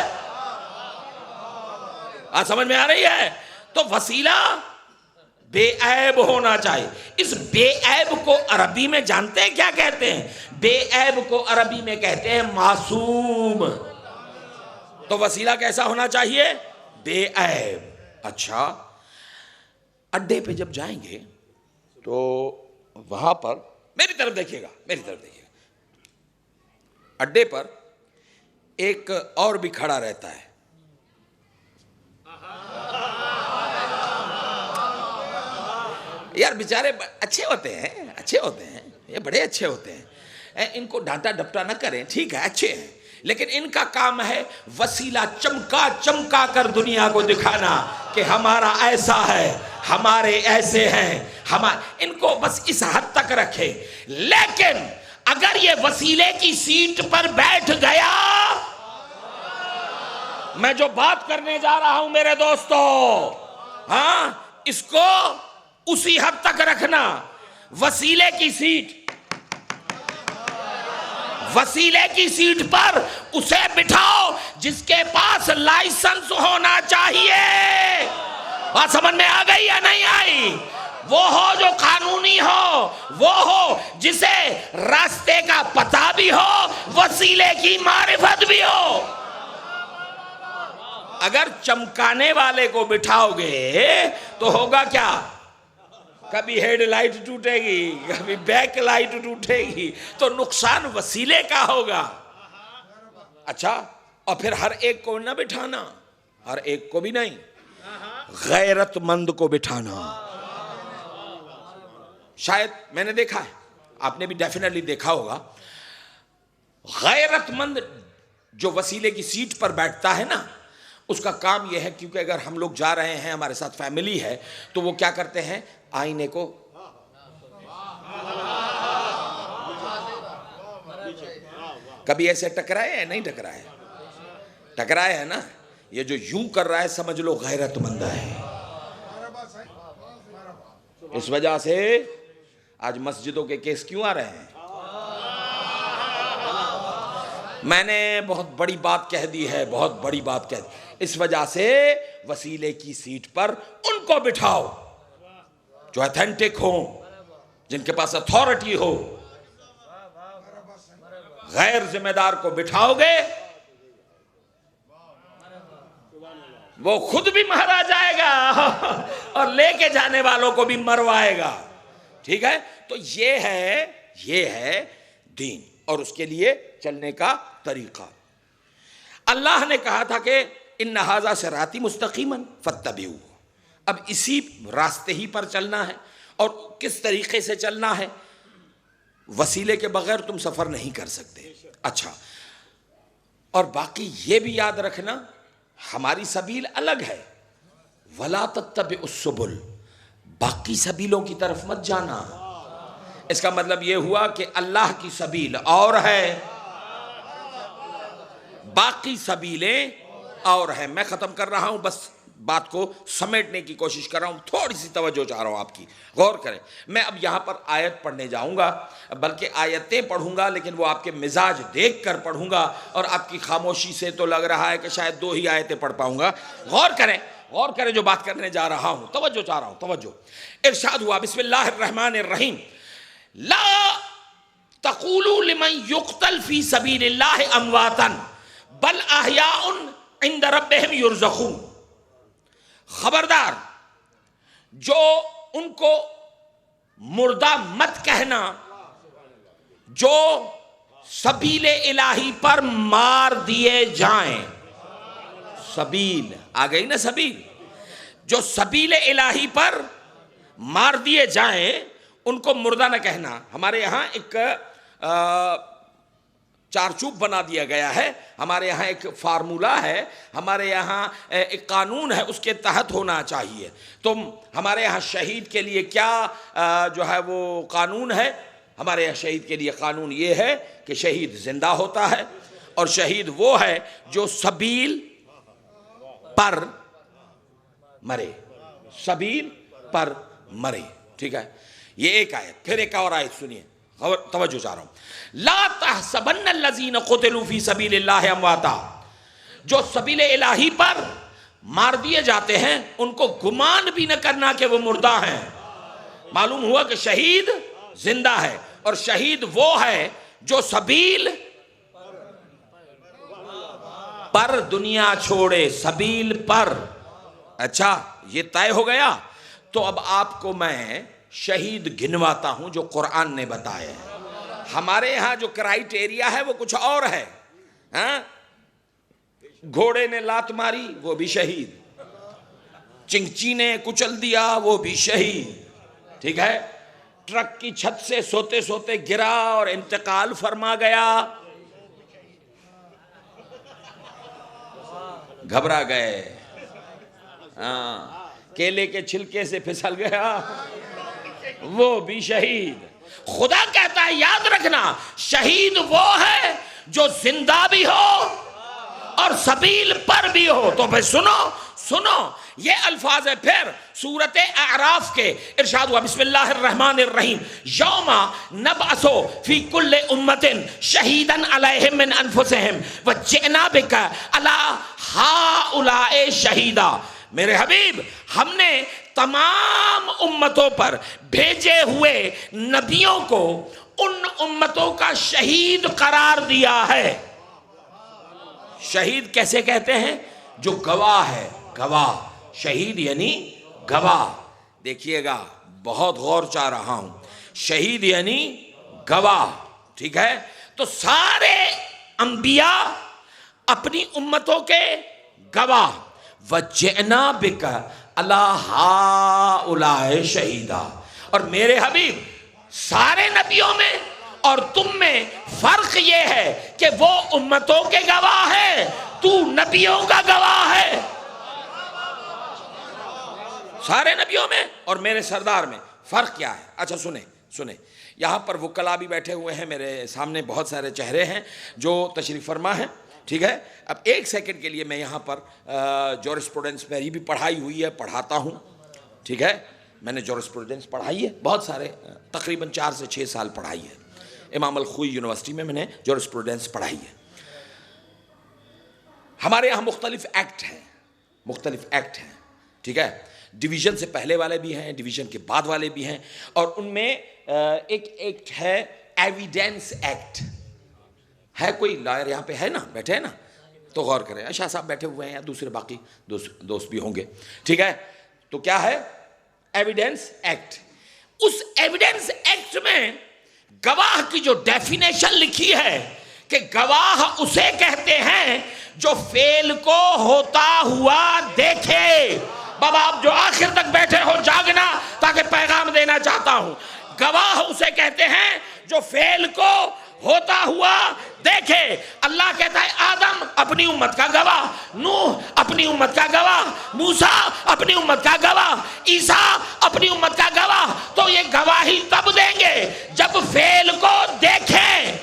سمجھ میں آ رہی ہے؟ تو وسیلہ بے عیب ہونا چاہیے. اس بے عیب کو عربی میں جانتے ہیں کیا کہتے ہیں؟ بے عیب کو عربی میں کہتے ہیں معصوم. تو وسیلہ کیسا ہونا چاہیے؟ بے عیب. اچھا, اڈے پہ جب جائیں گے تو وہاں پر میری طرف دیکھیے گا, میری طرف دیکھیے گا, اڈے پر ایک اور بھی کھڑا رہتا ہے. یار بیچارے اچھے ہوتے ہیں, اچھے ہوتے ہیں, یہ بڑے اچھے ہوتے ہیں, ان کو ڈانٹا ڈپٹا نہ کریں, ٹھیک ہے اچھے ہیں, لیکن ان کا کام ہے وسیلہ چمکا چمکا کر دنیا کو دکھانا کہ ہمارا ایسا ہے, ہمارے ایسے ہیں, ان کو بس اس حد تک رکھے. لیکن اگر یہ وسیلے کی سیٹ پر بیٹھ گیا, میں جو بات کرنے جا رہا ہوں میرے دوستو, ہاں, اس کو اسی حد تک رکھنا. وسیلے کی سیٹ, وسیلے کی سیٹ پر اسے بٹھاؤ جس کے پاس لائسنس ہونا چاہیے. بات سمجھ میں آ گئی یا نہیں آئی؟ وہ ہو جو قانونی ہو, وہ ہو جسے راستے کا پتہ بھی ہو, وسیلے کی معرفت بھی ہو. اگر چمکانے والے کو بٹھاؤ گے تو ہوگا کیا؟ کبھی ہیڈ لائٹ ٹوٹے گی, کبھی بیک لائٹ ٹوٹے گی, تو نقصان وسیلے کا ہوگا. اچھا, اور پھر ہر ایک کو نہ بٹھانا, ہر ایک کو بھی نہیں, غیرت مند کو بٹھانا. شاید میں نے دیکھا ہے, آپ نے بھی ڈیفینیٹلی دیکھا ہوگا, غیرت مند جو وسیلے کی سیٹ پر بیٹھتا ہے نا, اس کا کام یہ ہے, کیونکہ اگر ہم لوگ جا رہے ہیں, ہمارے ساتھ فیملی ہے, تو وہ کیا کرتے ہیں, آئینے کو کبھی ایسے ٹکرائے ہے, نہیں ٹکرائے, ٹکرائے ہے نا, یہ جو یوں کر رہا ہے سمجھ لو غیرت مند ہے. اس وجہ سے آج مسجدوں کے کیس کیوں آ رہے ہیں؟ میں نے بہت بڑی بات کہہ دی ہے, بہت بڑی بات کہہ دی. اس وجہ سے وسیلے کی سیٹ پر ان کو بٹھاؤ جو ایتھینٹک ہوں, جن کے پاس اتھارٹی ہو. غیر ذمہ دار کو بٹھاؤ گے وہ خود بھی مارا جائے گا اور لے کے جانے والوں کو بھی مروائے گا. ٹھیک ہے, تو یہ ہے دین, اور اس کے لیے چلنے کا طریقہ. اللہ نے کہا تھا کہ ان ھذا صراطی مستقیما فاتبعوہ. اب اسی راستے ہی پر چلنا ہے, اور کس طریقے سے چلنا ہے؟ وسیلے کے بغیر تم سفر نہیں کر سکتے. اچھا, اور باقی یہ بھی یاد رکھنا, ہماری سبیل الگ ہے, ولا تتبعوا السبل, باقی سبیلوں کی طرف مت جانا. اس کا مطلب یہ ہوا کہ اللہ کی سبیل اور ہے, باقی سبیلیں اور ہیں. میں ختم کر رہا ہوں, بس بات کو سمیٹنے کی کوشش کر رہا ہوں, تھوڑی سی توجہ چاہ رہا ہوں آپ کی, غور کریں. میں اب یہاں پر آیت پڑھنے جاؤں گا, بلکہ آیتیں پڑھوں گا, لیکن وہ آپ کے مزاج دیکھ کر پڑھوں گا, اور آپ کی خاموشی سے تو لگ رہا ہے کہ شاید 2 ہی آیتیں پڑھ پاؤں گا. غور کریں, غور کریں جو بات کرنے جا رہا ہوں, توجہ چاہ رہا ہوں, توجہ. ارشاد ہوا, بسم اللہ الرحمن الرحیم, لا تقولوا لمن يقتل في سبيل الله امواتا بل احیاء عند ربهم یرزقون. خبردار, جو ان کو مردہ مت کہنا جو سبیل الہی پر مار دیے جائیں. سبیل آ گئی نا, سبیل, جو سبیل الہی پر مار دیے جائیں ان کو مردہ نہ کہنا. ہمارے یہاں ایک چارچوب بنا دیا گیا ہے, ہمارے یہاں ایک فارمولا ہے, ہمارے یہاں ایک قانون ہے, اس کے تحت ہونا چاہیے. تو ہمارے یہاں شہید کے لیے کیا جو ہے وہ قانون ہے؟ ہمارے یہاں شہید کے لیے قانون یہ ہے کہ شہید زندہ ہوتا ہے, اور شہید وہ ہے جو سبیل پر مرے, سبیل پر مرے. ٹھیک ہے, یہ ایک آیت. پھر ایک اور آیت سنیے, توجہ چاہ رہا ہوں. لا تحسبن الذین قتلوا فی سبیل اللہ امواتا, جو سبیل الہی پر مار دیے جاتے ہیں ان کو گمان بھی نہ کرنا کہ وہ مردہ ہیں. معلوم ہوا کہ شہید زندہ ہے, اور شہید وہ ہے جو سبیل پر دنیا چھوڑے، سبیل پر. اچھا یہ طے ہو گیا. تو اب آپ کو میں شہید گنواتا ہوں جو قرآن نے بتایا ہے. ہمارے ہاں جو کرائیٹیریا ہے وہ کچھ اور ہے. ہاں گھوڑے نے لات ماری وہ بھی شہید، چنگچی نے کچل دیا وہ بھی شہید، ٹھیک ہے، ٹرک کی چھت سے سوتے سوتے گرا اور انتقال فرما گیا، گھبرا گئے، ہاں کیلے کے چھلکے سے پھسل گیا وہ بھی شہید. خدا کہتا ہے یاد رکھنا شہید وہ ہے جو زندہ بھی ہو اور سبیل پر بھی ہو. تو بھائی سنو یہ الفاظ ہے پھر سورۃ اعراف کے. ارشاد ہوا بسم اللہ الرحمن الرحیم یوم نبعث فی کل امۃ شہیدا علیہم من انفسہم وجئنا بک علی ہؤلاء شہیدا. میرے حبیب ہم نے تمام امتوں پر بھیجے ہوئے نبیوں کو ان امتوں کا شہید قرار دیا ہے. شہید کیسے کہتے ہیں؟ جو گواہ ہے، گواہ. شہید یعنی گواہ. دیکھیے گا بہت غور چاہ رہا ہوں. شہید یعنی گواہ، ٹھیک ہے. تو سارے انبیاء اپنی امتوں کے گواہ. وَجِئْنَا بِكَ عَلَىٰ هَٰؤُلَاءِ شَهِيدًا. اور میرے حبیب سارے نبیوں میں اور تم میں فرق یہ ہے کہ وہ امتوں کے گواہ ہے، تو نبیوں کا گواہ ہے. سارے نبیوں میں اور میرے سردار میں فرق کیا ہے؟ اچھا سنیں یہاں پر وکلا بھی بیٹھے ہوئے ہیں، میرے سامنے بہت سارے چہرے ہیں جو تشریف فرما ہیں، ٹھیک ہے. اب ایک سیکنڈ کے لیے میں یہاں پر جورسپروڈنس میری بھی پڑھائی ہوئی ہے، پڑھاتا ہوں، ٹھیک ہے. میں نے جورسپروڈنس پڑھائی ہے بہت سارے، تقریباً 4 سے 6 سال پڑھائی ہے. امام الخوئی یونیورسٹی میں نے جورسپروڈنس پڑھائی ہے. ہمارے یہاں مختلف ایکٹ ہیں، ٹھیک ہے. ڈویژن سے پہلے والے بھی ہیں، ڈویژن کے بعد والے بھی ہیں، اور ان میں ایک ایکٹ ہے ایویڈنس ایکٹ. ہے کوئی لائر یہاں پہ ہے نا، بیٹھے ہیں نا، تو غور کریں. شاہ صاحب بیٹھے ہوئے ہیں یا دوسرے باقی دوست بھی ہوں گے، ٹھیک ہے. تو کیا ہے ایویڈنس ایکٹ؟ اس ایویڈنس ایکٹ میں گواہ کی جو ڈیفینیشن لکھی ہے کہ گواہ اسے کہتے ہیں جو فعل کو ہوتا ہوا دیکھے. بابا آپ جو آخر تک بیٹھے ہو جاگنا تاکہ پیغام دینا چاہتا ہوں. گواہ اسے کہتے ہیں جو فعل کو ہوتا ہوا دیکھے. اللہ کہتا ہے آدم اپنی امت کا گواہ، نوح اپنی امت کا گواہ، موسیٰ اپنی امت کا گواہ، عیسیٰ اپنی امت کا گواہ. تو یہ گواہی تب دیں گے جب فعل کو دیکھیں.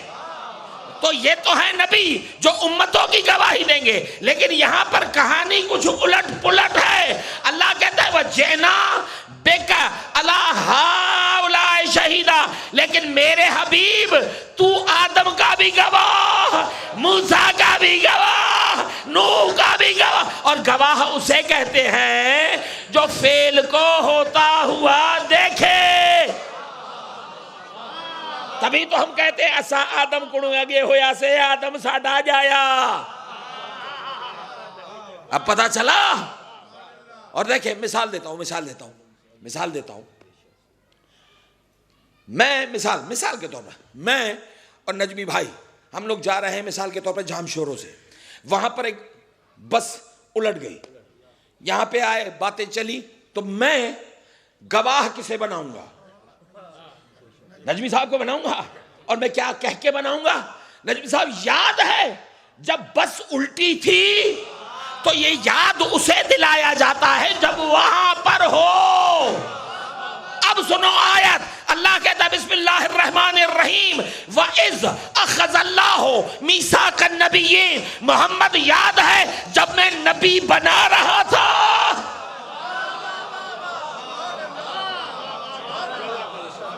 تو یہ تو ہے نبی جو امتوں کی گواہی دیں گے، لیکن یہاں پر کہانی کچھ الٹ پلٹ ہے. اللہ کہتا ہے وَجِئْنَا بِكَ عَلَىٰ هَٰؤُلَاءِ شَهِيدًا. لیکن میرے حبیب تو آدم کا بھی گواہ، موسیٰ کا بھی گواہ، نوح کا بھی گواہ. اور گواہ اسے کہتے ہیں جو فعل کو ہوتا ہوا دیکھے. تبھی تو ہم کہتے ہیں اسا آدم کڑوں اگے ہویا سے آدم ساڈا جایا. اب پتہ چلا. اور دیکھیں مثال دیتا ہوں. میں مثال کے طور پر میں اور نجمی بھائی ہم لوگ جا رہے ہیں مثال کے طور پر جام شوروں سے. وہاں پر ایک بس الٹ گئی، یہاں پہ آئے، باتیں چلی، تو میں گواہ کسے بناؤں گا؟ نجمی صاحب کو بناؤں گا. اور میں کیا کہہ کے بناؤں گا؟ نجمی صاحب یاد ہے جب بس الٹی تھی تو یہ یاد اسے دلایا جاتا ہے جب وہاں پر ہو. اب سنو آیت. اللہ کہتا ہے بسم اللہ الرحمن الرحیم وَإِذْ أَخَذَ اللَّهُ مِيثَاقَ النَّبِيِّينَ. محمد یاد ہے جب میں نبی بنا رہا تھا.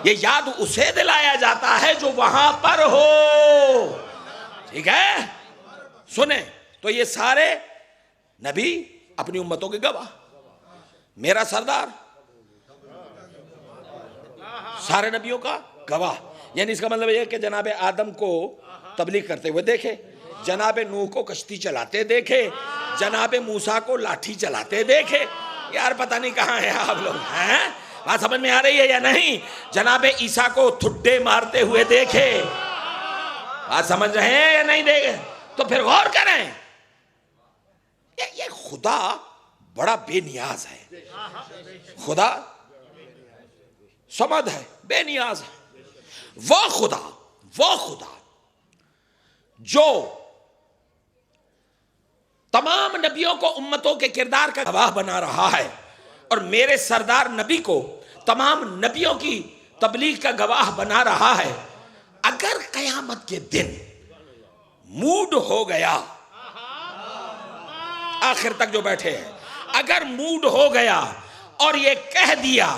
یہ یاد اسے دلایا جاتا ہے جو وہاں پر ہو، ٹھیک ہے. سنیں تو یہ سارے نبی اپنی امتوں کے گواہ. میرا سردار سارے نبیوں کا گواہ. یعنی اس کا مطلب یہ کہ جناب آدم کو تبلیغ کرتے ہوئے دیکھے، جناب نوح کو کشتی چلاتے دیکھے، جناب موسیٰ کو لاٹھی چلاتے دیکھے. یار پتہ نہیں کہاں ہیں آپ لوگ ہیں؟ بات سمجھ میں آ رہی ہے یا نہیں؟ جناب عیسیٰ کو تھڈے مارتے ہوئے دیکھے. بات سمجھ رہے ہیں یا نہیں دیکھے؟ تو پھر غور کریں. یہ خدا بڑا بے نیاز ہے. خدا صمد ہے، بے نیاز ہے. وہ خدا جو تمام نبیوں کو امتوں کے کردار کا گواہ بنا رہا ہے، اور میرے سردار نبی کو تمام نبیوں کی تبلیغ کا گواہ بنا رہا ہے، اگر قیامت کے دن موڈ ہو گیا، آخر تک جو بیٹھے ہیں، اگر موڈ ہو گیا اور یہ کہہ دیا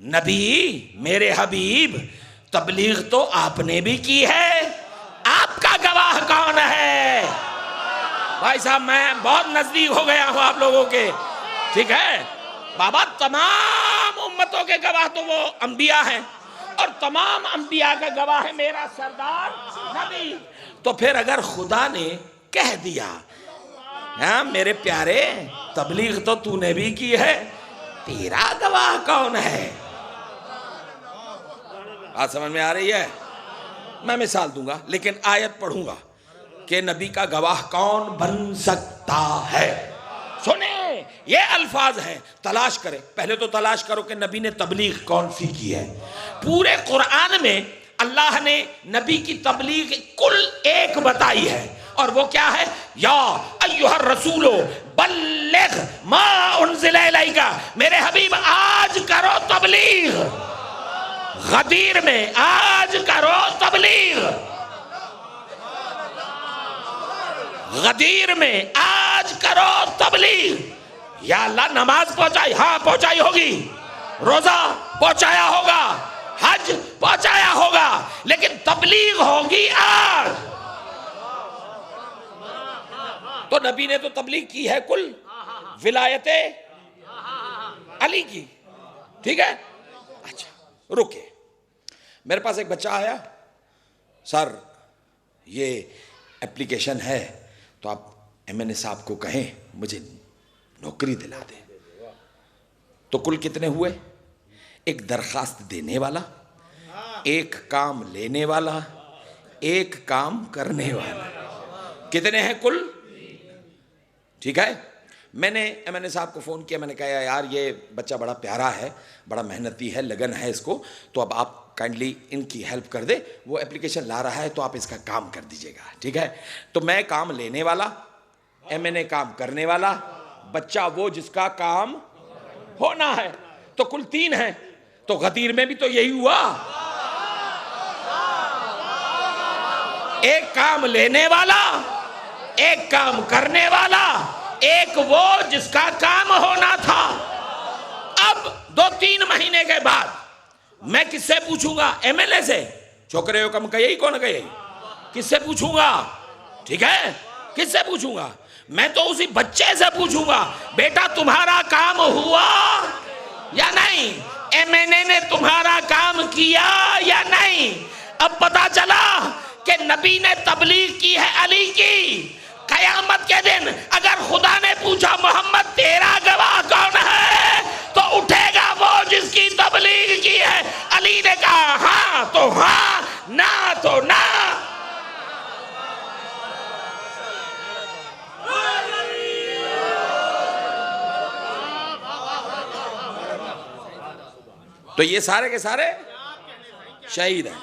نبی میرے حبیب تبلیغ تو آپ نے بھی کی ہے، آپ کا گواہ کون ہے؟ بھائی صاحب میں بہت نزدیک ہو گیا ہوں آپ لوگوں کے، ٹھیک ہے بابا. تمام امتوں کے گواہ تو وہ انبیاء ہیں، اور تمام انبیاء کا گواہ ہے میرا سردار نبی. تو پھر اگر خدا نے کہہ دیا ہاں میرے پیارے تبلیغ تو تو نے بھی کی ہے، تیرا گواہ کون ہے؟ بات سمجھ میں آ رہی ہے؟ میں مثال دوں گا لیکن آیت پڑھوں گا کہ نبی کا گواہ کون بن سکتا ہے. سنیں یہ الفاظ ہیں، تلاش کریں. پہلے تو تلاش کرو کہ نبی نے تبلیغ کون سی کی ہے. پورے قرآن میں اللہ نے نبی کی تبلیغ کل ایک بتائی ہے، اور وہ کیا ہے؟ یا ایھا الرسول بلغ ما انزل الیک، میرے حبیب آج کرو تبلیغ. غدیر میں آج کرو تبلیغ، غدیر میں آج کرو تبلیغ. یا اللہ نماز پہنچائی، ہاں پہنچائی ہوگی، روزہ پہنچایا ہوگا، حج پہنچایا ہوگا، لیکن تبلیغ ہوگی آج. تو نبی نے تو تبلیغ کی ہے کل ولایت علی کی، ٹھیک ہے. اچھا رکے، میرے پاس ایک بچہ آیا، سر یہ اپلیکیشن ہے تو آپ ایم این اے صاحب کو کہیں مجھے نوکری دلا دیں. تو کل کتنے ہوئے؟ ایک درخواست دینے والا، ایک کام لینے والا، ایک کام کرنے والا. کتنے ہیں کل؟ ٹھیک ہے. میں نے ایم این اے صاحب کو فون کیا، میں نے کہا یار یہ بچہ بڑا پیارا ہے، بڑا محنتی ہے، لگن ہے اس کو، تو اب آپ کائنڈلی ان کی ہیلپ کر دے. وہ اپلیکیشن لا رہا ہے تو آپ اس کا کام کر دیجئے گا، ٹھیک ہے. تو میں کام لینے والا، ایم این اے کام کرنے والا، بچہ وہ جس کا کام ہونا ہے. تو کل 3 ہیں. تو غدیر میں بھی تو یہی ہوا، ایک کام لینے والا، ایک کام کرنے والا، ایک وہ جس کا کام ہونا تھا. اب 2-3 مہینے کے بعد میں کس سے پوچھوں گا؟ ایم ایل اے سے. چھوکرے ہو کم کہے کون کہے؟ کس سے پوچھوں گا؟ ٹھیک ہے کس سے پوچھوں گا؟ میں تو اسی بچے سے پوچھوں گا بیٹا تمہارا کام ہوا یا نہیں؟ ایم این اے نے تمہارا کام کیا یا نہیں؟ اب پتا چلا کہ نبی نے تبلیغ کی ہے علی کی. قیامت کے دن اگر خدا نے پوچھا محمد تیرا گواہ کون ہے، تو اٹھے گا وہ جس کی تبلیغ کی ہے. علی نے کہا ہاں تو ہاں، نہ تو نہ. تو یہ سارے کے سارے شہید ہیں.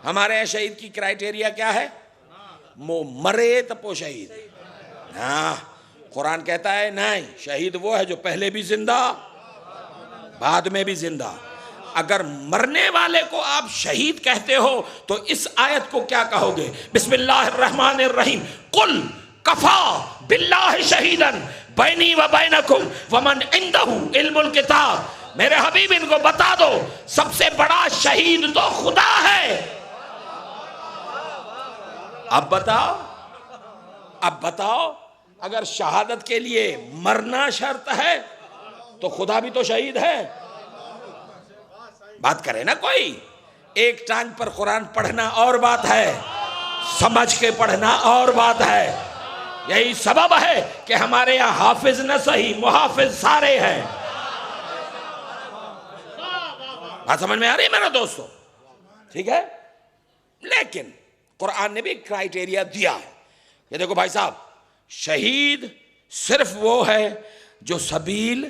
ہمارے یہاں شہید کی کرائیٹیریا کیا ہے؟ مرے تپو شہید. ہاں قرآن کہتا ہے نہیں، شہید وہ ہے جو پہلے بھی زندہ بعد میں بھی زندہ. اگر مرنے والے کو آپ شہید کہتے ہو تو اس آیت کو کیا کہو گے؟ بسم اللہ الرحمن الرحیم، قل کفا باللہ شہیدن بینی و بینکم ومن عندہ علم الکتاب. میرے حبیب ان کو بتا دو سب سے بڑا شہید تو خدا ہے. اب بتاؤ اگر شہادت کے لیے مرنا شرط ہے تو خدا بھی تو شہید ہے. بات کرے نا کوئی. ایک ٹانگ پر قرآن پڑھنا اور بات ہے، سمجھ کے پڑھنا اور بات ہے. یہی سبب ہے کہ ہمارے یہاں حافظ نہ صحیح محافظ سارے ہیں. بات سمجھ میں آ رہی ہے میرا دوستو؟ ٹھیک ہے. لیکن قرآن نے بھی کرائیٹیریا دیا ہے کہ دیکھو بھائی صاحب، شہید صرف وہ ہے جو سبیل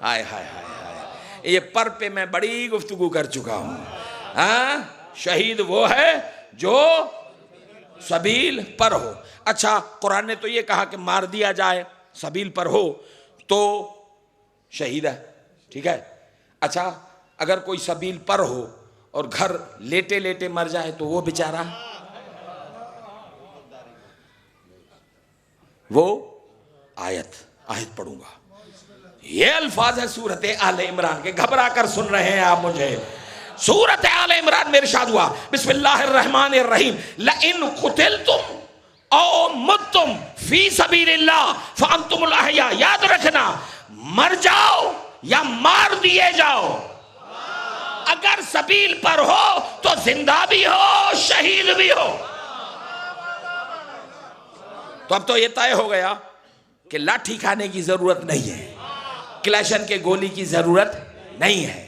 ہائے ہائے ہائے ہائے، یہ پر پہ میں بڑی گفتگو کر چکا ہوں. ہاں، شہید وہ ہے جو سبیل پر ہو. اچھا، قرآن نے تو یہ کہا کہ مار دیا جائے سبیل پر ہو تو شہید ہے. ٹھیک ہے. اچھا، اگر کوئی سبیل پر ہو اور گھر لیٹے لیٹے مر جائے تو وہ بیچارہ، وہ آیت پڑھوں گا. یہ الفاظ ہے سورت آل عمران کے. گھبرا کر سن رہے ہیں آپ مجھے؟ سورت آل عمران میں ارشاد ہوا بسم اللہ الرحمن الرحیم لئن قتلتم او متم فی سبیل اللہ فانتم الاحیاء. یاد رکھنا، مر جاؤ یا مار دیے جاؤ، اگر سبیل پر ہو تو زندہ بھی ہو شہید بھی ہو. تو اب تو یہ طے ہو گیا کہ لاٹھی کھانے کی ضرورت نہیں ہے، کلیشن کے گولی کی ضرورت نہیں ہے،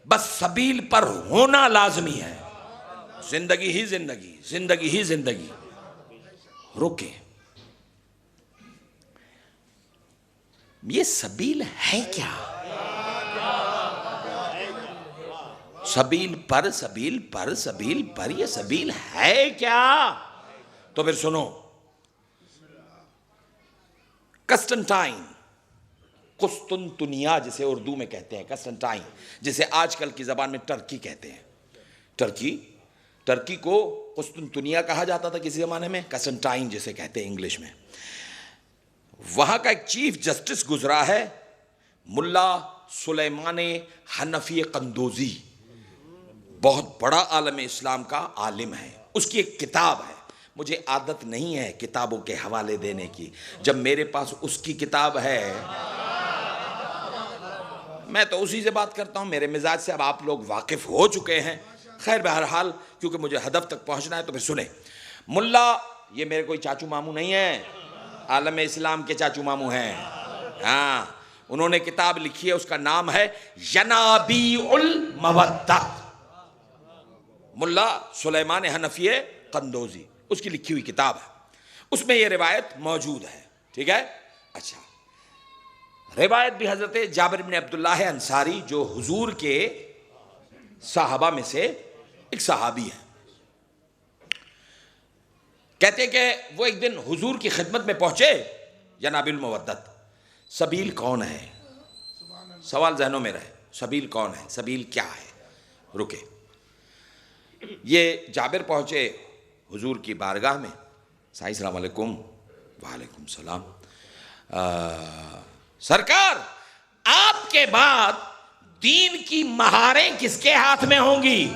بس سبیل پر ہونا لازمی ہے. زندگی ہی زندگی، زندگی ہی زندگی. رکے، یہ سبیل ہے کیا؟ سبیل پر سبیل پر سبیل پر، یہ سبیل ہے کیا؟ تو پھر سنو. قسطنطین، قسطنطنیہ جسے اردو میں کہتے ہیں، قسطنطین جسے آج کل کی زبان میں ٹرکی کہتے ہیں. ٹرکی کو قسطنطنیہ کہا جاتا تھا کسی زمانے میں، قسطنطین جسے کہتے ہیں انگلش میں. وہاں کا ایک چیف جسٹس گزرا ہے، ملا سلیمان حنفی قندوزی. بہت بڑا عالم اسلام کا عالم ہے. اس کی ایک کتاب ہے، مجھے عادت نہیں ہے کتابوں کے حوالے دینے کی. جب میرے پاس اس کی کتاب ہے میں تو اسی سے بات کرتا ہوں. میرے مزاج سے اب آپ لوگ واقف ہو چکے ہیں. خیر بہرحال کیونکہ مجھے ہدف تک پہنچنا ہے تو پھر سنیں. ملا یہ میرے کوئی چاچو ماموں نہیں ہیں، عالم اسلام کے چاچو ماموں ہیں. ہاں، انہوں نے کتاب لکھی ہے، اس کا نام ہے ینابیع المودہ. ملا سلیمان حنفی قندوزی، اس کی لکھی ہوئی کتاب ہے. اس میں یہ روایت موجود ہے. ٹھیک ہے. اچھا، روایت بھی حضرت جابر بن عبداللہ انصاری جو حضور کے صحابہ میں سے ایک صحابی ہیں، کہتے ہیں کہ وہ ایک دن حضور کی خدمت میں پہنچے. ینابیع المودت، سبیل کون ہے؟ سوال ذہنوں میں رہے، سبیل کون ہے؟ سبیل کیا ہے؟ رکے. یہ جابر پہنچے حضور کی بارگاہ میں. سائیں السلام علیکم. وعلیکم السلام. سرکار، آپ کے بعد دین کی مہاریں کس کے ہاتھ میں ہوں گی؟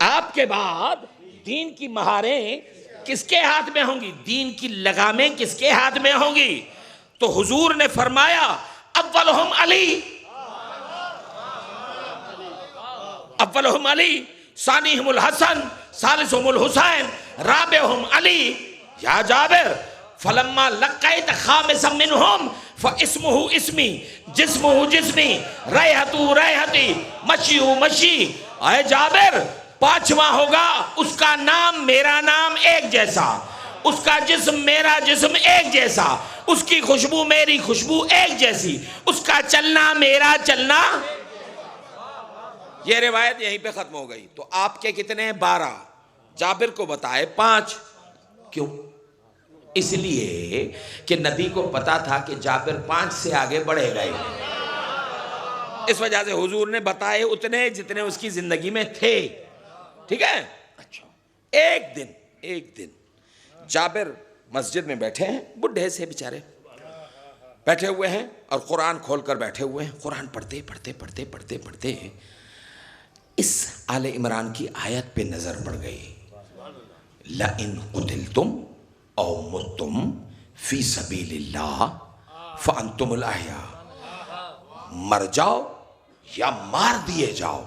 آپ کے بعد دین کی مہاریں کس کے ہاتھ میں ہوں گی؟ دین کی لگامیں کس کے ہاتھ میں ہوں گی؟ تو حضور نے فرمایا اولہم علی، اولہم علی، ثانیہم الحسن، ثالثہم الحسین، رابعہم علی. یا جابر فلما لقیت خامسا منہم فاسمہ اسمی، جسمہ جسمی، ریحتہ ریحتی، مشیہ مشی. اے جابر، پانچواں ہوگا اس کا نام میرا نام ایک جیسا، اس کا جسم میرا جسم ایک جیسا، اس کی خوشبو میری خوشبو ایک جیسی، اس کا چلنا میرا چلنا. یہ روایت یہیں پہ ختم ہو گئی. تو آپ کے کتنے ہیں؟ 12. جابر کو بتائے 5. کیوں؟ اس لیے کہ نبی کو پتا تھا کہ جابر 5 سے آگے بڑھے گئے. اس وجہ سے حضور نے بتائے اتنے جتنے اس کی زندگی میں تھے. ٹھیک ہے. اچھا، ایک دن جابر مسجد میں بیٹھے ہیں، بڈھے سے بیچارے بیٹھے ہوئے ہیں اور قرآن کھول کر بیٹھے ہوئے ہیں. قرآن پڑھتے پڑھتے پڑھتے پڑھتے پڑھتے اس آل عمران کی آیت پہ نظر پڑ گئی. لَإِن قُتِلْتُمْ او مُتُّمْ فِي سَبِيلِ اللَّهِ فَأَنْتُمُ الْأَحْيَاءُ. مر جاؤ یا مار دیے جاؤ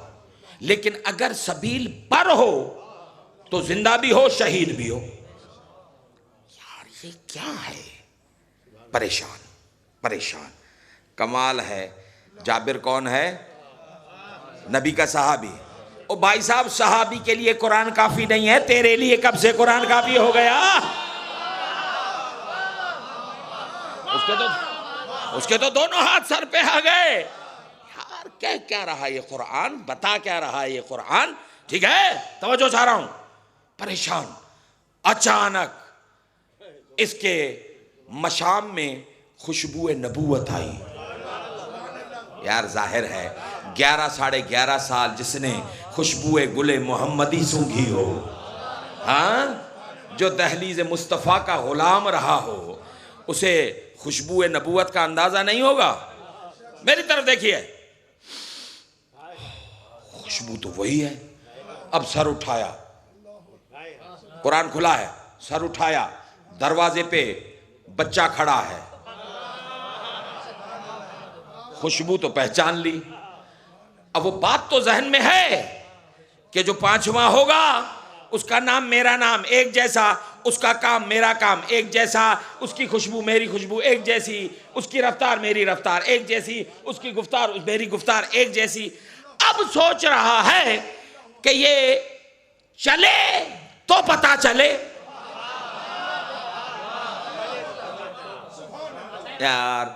لیکن اگر سبیل پر ہو تو زندہ بھی ہو شہید بھی ہو. یار یہ کیا ہے؟ پریشان. کمال ہے. جابر کون ہے؟ نبی کا صحابی. او بھائی صاحب صحابی کے لیے قرآن کافی نہیں ہے، تیرے لیے کب سے قرآن کافی ہو گیا؟ اس کے تو دونوں ہاتھ سر پہ آ گئے. یار کہہ کیا رہا یہ قرآن؟ بتا کیا رہا یہ قرآن؟ ٹھیک ہے توجہ چاہ رہا ہوں. پریشان. اچانک اس کے مشام میں خوشبو نبوت آئی. یار ظاہر ہے 11 ساڑھے 11 سال جس نے خوشبو گل محمدی سونگھی ہو، ہاں، جو دہلیز مصطفیٰ کا غلام رہا ہو، اسے خوشبو نبوت کا اندازہ نہیں ہوگا. میری طرف دیکھیے، خوشبو تو وہی ہے. اب سر اٹھایا، قرآن کھلا ہے، سر اٹھایا، دروازے پہ بچہ کھڑا ہے. خوشبو تو پہچان لی. اب وہ بات تو ذہن میں ہے کہ جو 5واں ہوگا اس کا نام میرا نام ایک جیسا، اس کا کام میرا کام ایک جیسا، اس کی خوشبو میری خوشبو ایک جیسی، اس کی رفتار میری رفتار ایک جیسی، اس کی گفتار میری گفتار ایک جیسی. اب سوچ رہا ہے کہ یہ چلے تو پتا چلے. یار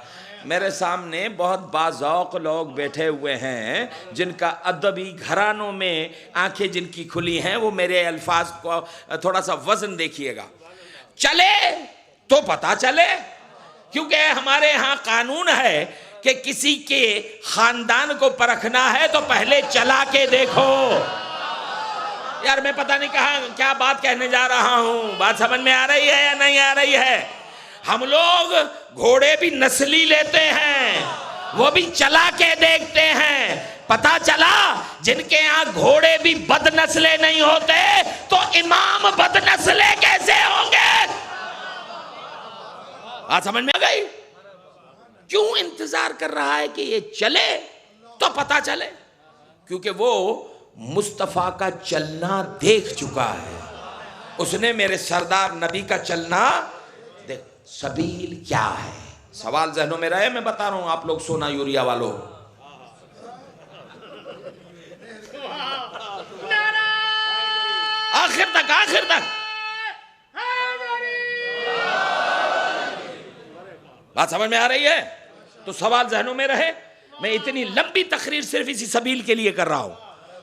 میرے سامنے بہت باذوق لوگ بیٹھے ہوئے ہیں جن کا ادبی گھرانوں میں آنکھیں جن کی کھلی ہیں. وہ میرے الفاظ کو تھوڑا سا وزن دیکھیے گا. چلے تو پتا چلے، کیونکہ ہمارے ہاں قانون ہے کہ کسی کے خاندان کو پرکھنا ہے تو پہلے چلا کے دیکھو. یار میں پتہ نہیں کہاں کیا بات کہنے جا رہا ہوں، بات سمجھ میں آ رہی ہے یا نہیں آ رہی ہے؟ ہم لوگ گھوڑے بھی نسلی لیتے ہیں، وہ بھی چلا کے دیکھتے ہیں. پتا چلا جن کے یہاں گھوڑے بھی بد نسلے نہیں ہوتے تو امام بد نسلے کیسے ہوں گے؟ بات سمجھ میں آ گئی؟ کیوں انتظار کر رہا ہے کہ یہ چلے تو پتا چلے؟ کیونکہ وہ مصطفیٰ کا چلنا دیکھ چکا ہے. اس نے میرے سردار نبی کا چلنا دیکھ. سبیل کیا ہے؟ سوال ذہنوں میں رہے، میں بتا رہا ہوں آپ لوگ سونا یوریا والو. آخر تک بات سمجھ میں آ رہی ہے؟ تو سوال ذہنوں میں رہے. میں اتنی لمبی تقریر صرف اسی سبیل کے لیے کر رہا ہوں.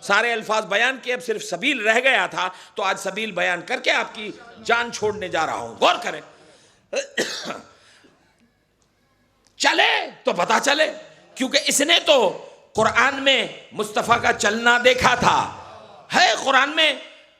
سارے الفاظ بیان کیے، اب صرف سبیل رہ گیا تھا تو آج سبیل بیان کر کے آپ کی جان چھوڑنے جا رہا ہوں. غور کریں. چلے تو پتا چلے، کیونکہ اس نے تو قرآن میں مصطفیٰ کا چلنا دیکھا تھا. ہے قرآن میں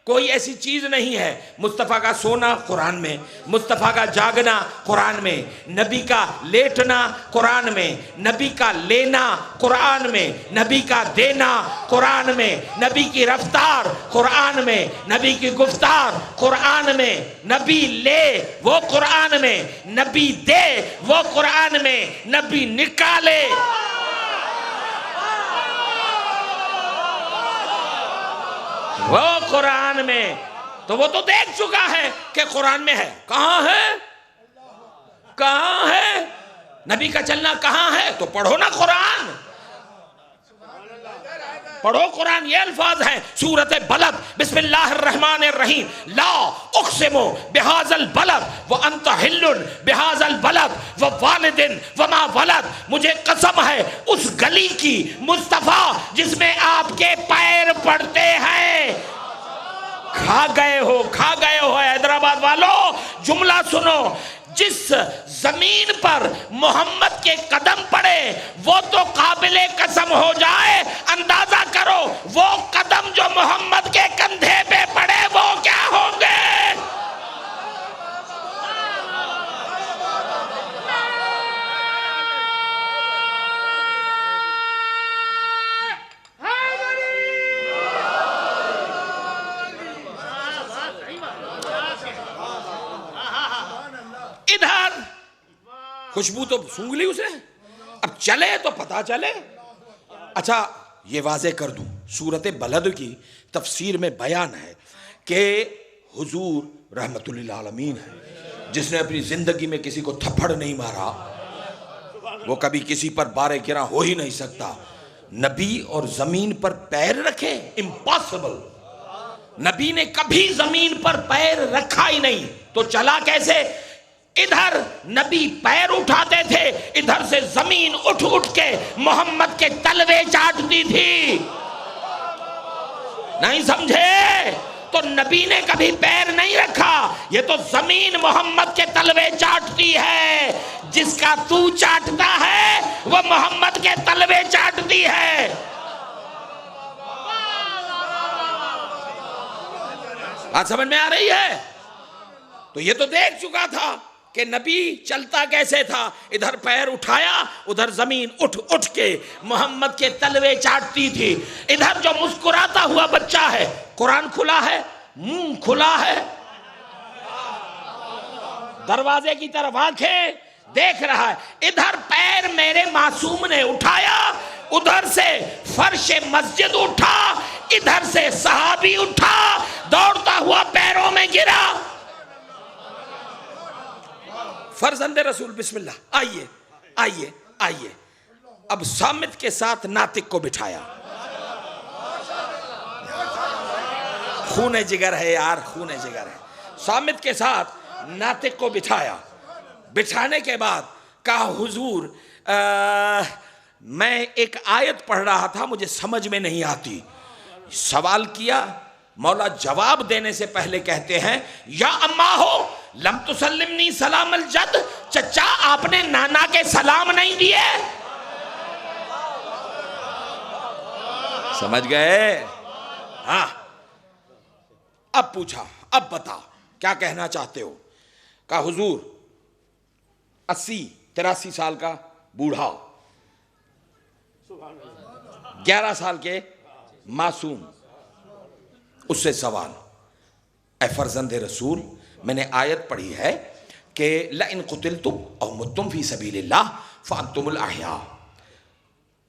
کوئی ایسی چیز نہیں ہے. مصطفیٰ کا سونا قرآن میں، مصطفیٰ کا جاگنا قرآن میں، نبی کا لیٹنا قرآن میں، نبی کا لینا قرآن میں، نبی کا دینا قرآن میں، نبی کی رفتار قرآن میں، نبی کی گفتار قرآن میں. نبی لے وہ قرآن میں، نبی دے وہ قرآن میں، نبی نکالے وہ قرآن میں. تو وہ تو دیکھ چکا ہے کہ قرآن میں ہے. کہاں ہے نبی کا چلنا؟ کہاں ہے؟ تو پڑھو نا قرآن، پڑھو قرآن. یہ الفاظ ہیں سورۃ بلد، بسم اللہ الرحمن الرحیم. لا اقسم بہذا البلد وانت حل بہذا البلد ووالد وما ولد. مجھے قسم ہے اس گلی کی مصطفیٰ جس میں آپ کے پیر پڑتے ہیں. کھا گئے ہو حیدرآباد والو. جملہ سنو، جس زمین پر محمد کے قدم پڑے وہ تو قابل قسم ہو جائے. اندازہ کرو وہ قدم جو محمد کے کندھے پہ پڑے وہ کیا ہوں گے؟ ادھر خوشبو تو سونگ لی اس نے. اب چلے تو پتا چلے. اچھا یہ واضح کر دوں، سورت بلد کی تفسیر میں بیان ہے کہ حضور رحمت للعالمین ہے جس نے اپنی زندگی میں کسی کو تھپڑ نہیں مارا، وہ کبھی کسی پر بارے گرا ہو ہی نہیں سکتا۔ نبی اور زمین پر پیر رکھے، امپاسبل۔ نبی نے کبھی زمین پر پیر رکھا ہی نہیں، تو چلا کیسے؟ ادھر نبی پیر اٹھاتے تھے، ادھر سے زمین اٹھ اٹھ کے محمد کے تلوے چاٹتی تھی۔ نہیں سمجھے؟ تو نبی نے کبھی پیر نہیں رکھا، یہ تو زمین محمد کے تلوے چاٹتی ہے۔ جس کا تو چاٹتا ہے وہ محمد کے تلوے چاٹتی ہے۔ بات سمجھ میں آ رہی ہے؟ تو یہ تو دیکھ چکا تھا کہ نبی چلتا کیسے تھا، ادھر پیر اٹھایا، ادھر زمین اٹھ اٹھ کے محمد کے تلوے چاٹتی تھی۔ ادھر جو مسکراتا ہوا بچہ ہے، قرآن کھلا ہے، منہ کھلا ہے، دروازے کی طرف آنکھیں دیکھ رہا ہے، ادھر پیر میرے معصوم نے اٹھایا، ادھر سے فرش مسجد اٹھا، ادھر سے صحابی اٹھا، دوڑتا ہوا پیروں میں گرا۔ فرزند رسول بسم اللہ، آئیے آئیے آئیے۔ اب سامت کے ساتھ ناطق کو بٹھایا، خون جگر ہے یار، خون جگر ہے۔ سامت کے ساتھ ناطق کو بٹھایا، بٹھانے کے بعد کہا حضور میں ایک آیت پڑھ رہا تھا، مجھے سمجھ میں نہیں آتی۔ سوال کیا، مولا جواب دینے سے پہلے کہتے ہیں یا اماں ہو لم تسلمنی سلام الجد، چچا آپ نے نانا کے سلام نہیں دیے۔ سمجھ گئے؟ ہاں۔ اب پوچھا، اب بتا کیا کہنا چاہتے ہو؟ کہا حضور 83 سال کا بوڑھا، 11 سال کے معصوم، اس سے سوال، اے فرزند رسول میں نے آیت پڑھی ہے کہ لَإِن قُتِلْتُمْ أَوْ مُتُّمْ فِي سَبِيلِ اللَّهِ فَأَنْتُمُ الْأَحْيَاءُ،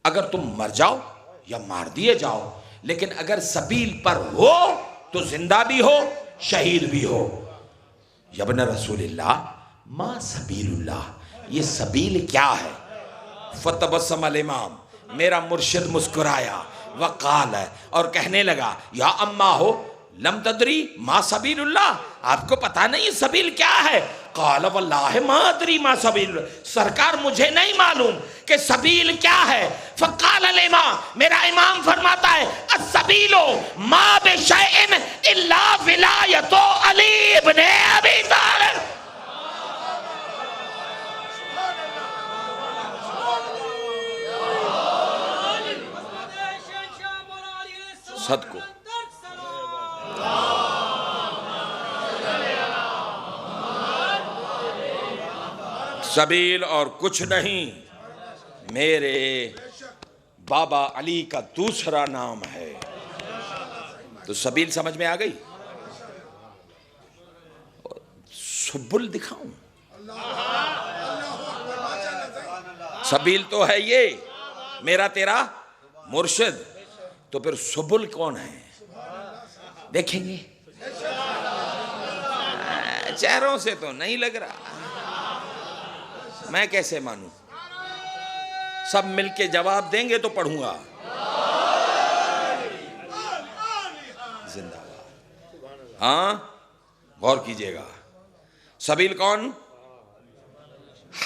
اگر تم مر جاؤ یا مار دیے جاؤ لیکن اگر سبیل پر ہو تو زندہ بھی ہو شہید بھی ہو۔ یا ابن رسول اللہ ما سبیل اللہ، یہ سبیل کیا ہے؟ فتبسم الامام، میرا مرشد مسکرایا، وقال ہے اور کہنے لگا یا اماں ہو لم تدری ما سبیل اللہ، آپ کو پتا نہیں سبیل کیا ہے؟ قال واللہ ما ادری ما سبیل اللہ، سرکار مجھے نہیں معلوم کہ سبیل کیا ہے۔ فقال الامام، میرا امام فرماتا ہے السبیل ما بشیء الا ولایت علی ابن ابی طالب۔ صدقو سبیل اور کچھ نہیں، میرے بابا علی کا دوسرا نام ہے۔ تو سبیل سمجھ میں آ گئی؟ سبل دکھاؤں؟ سبیل تو ہے یہ میرا تیرا مرشد، تو پھر سبل کون ہے؟ دیکھیں گے، چہروں سے تو نہیں لگ رہا، میں کیسے مانوں؟ سب مل کے جواب دیں گے تو پڑھوں گا۔ زندہ باد۔ ہاں غور کیجئے گا، سبیل کون؟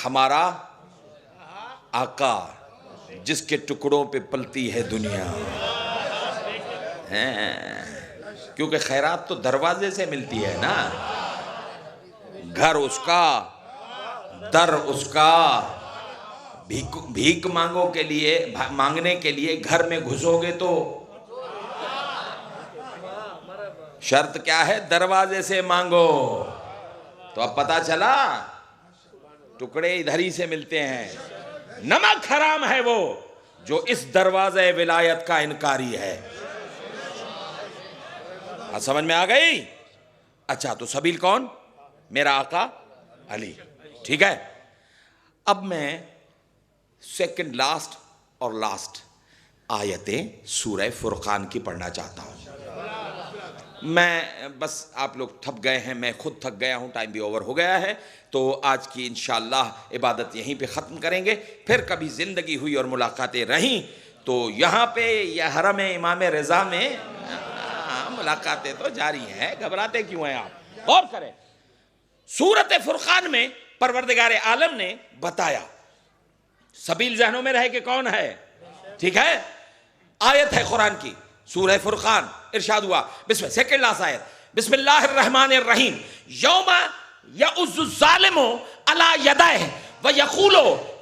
ہمارا آقا جس کے ٹکڑوں پہ پلتی ہے دنیا، کیونکہ خیرات تو دروازے سے ملتی ہے نا، گھر اس کا، در اس کا، بھیک مانگنے کے لیے گھر میں گھسو گے تو شرط کیا ہے؟ دروازے سے مانگو۔ تو اب پتا چلا ٹکڑے ادھر ہی سے ملتے ہیں۔ نمک حرام ہے وہ جو اس دروازے ولایت کا انکاری ہے۔ سمجھ میں آ گئی؟ اچھا تو سبیل کون؟ میرا آقا علی، ٹھیک ہے۔ اب میں سیکنڈ لاسٹ اور لاسٹ آیتیں سورہ فرقان کی پڑھنا چاہتا ہوں. میں بس آپ لوگ تھک گئے ہیں، میں خود تھک گیا ہوں، ٹائم بھی اوور ہو گیا ہے، تو آج کی انشاءاللہ عبادت یہیں پہ ختم کریں گے. پھر کبھی زندگی ہوئی اور ملاقاتیں رہیں تو یہاں پہ یا حرم امام رضا میں ملاقاتیں تو جاری ہیں، گھبراتے کیوں ہیں آپ؟ غور کریں. سورۃ فرقان میں پروردگار عالم نے بتایا، سبیل ذہنوں میں رہے کہ کون ہے، ٹھیک ہے. آیت ہے قرآن کی سورہ فرقان، ارشاد ہوا سیکنڈ لاسٹ آیت، بسم اللہ الرحمن الرحیم، یوم یعض الظالم علی یدیہ ویقول،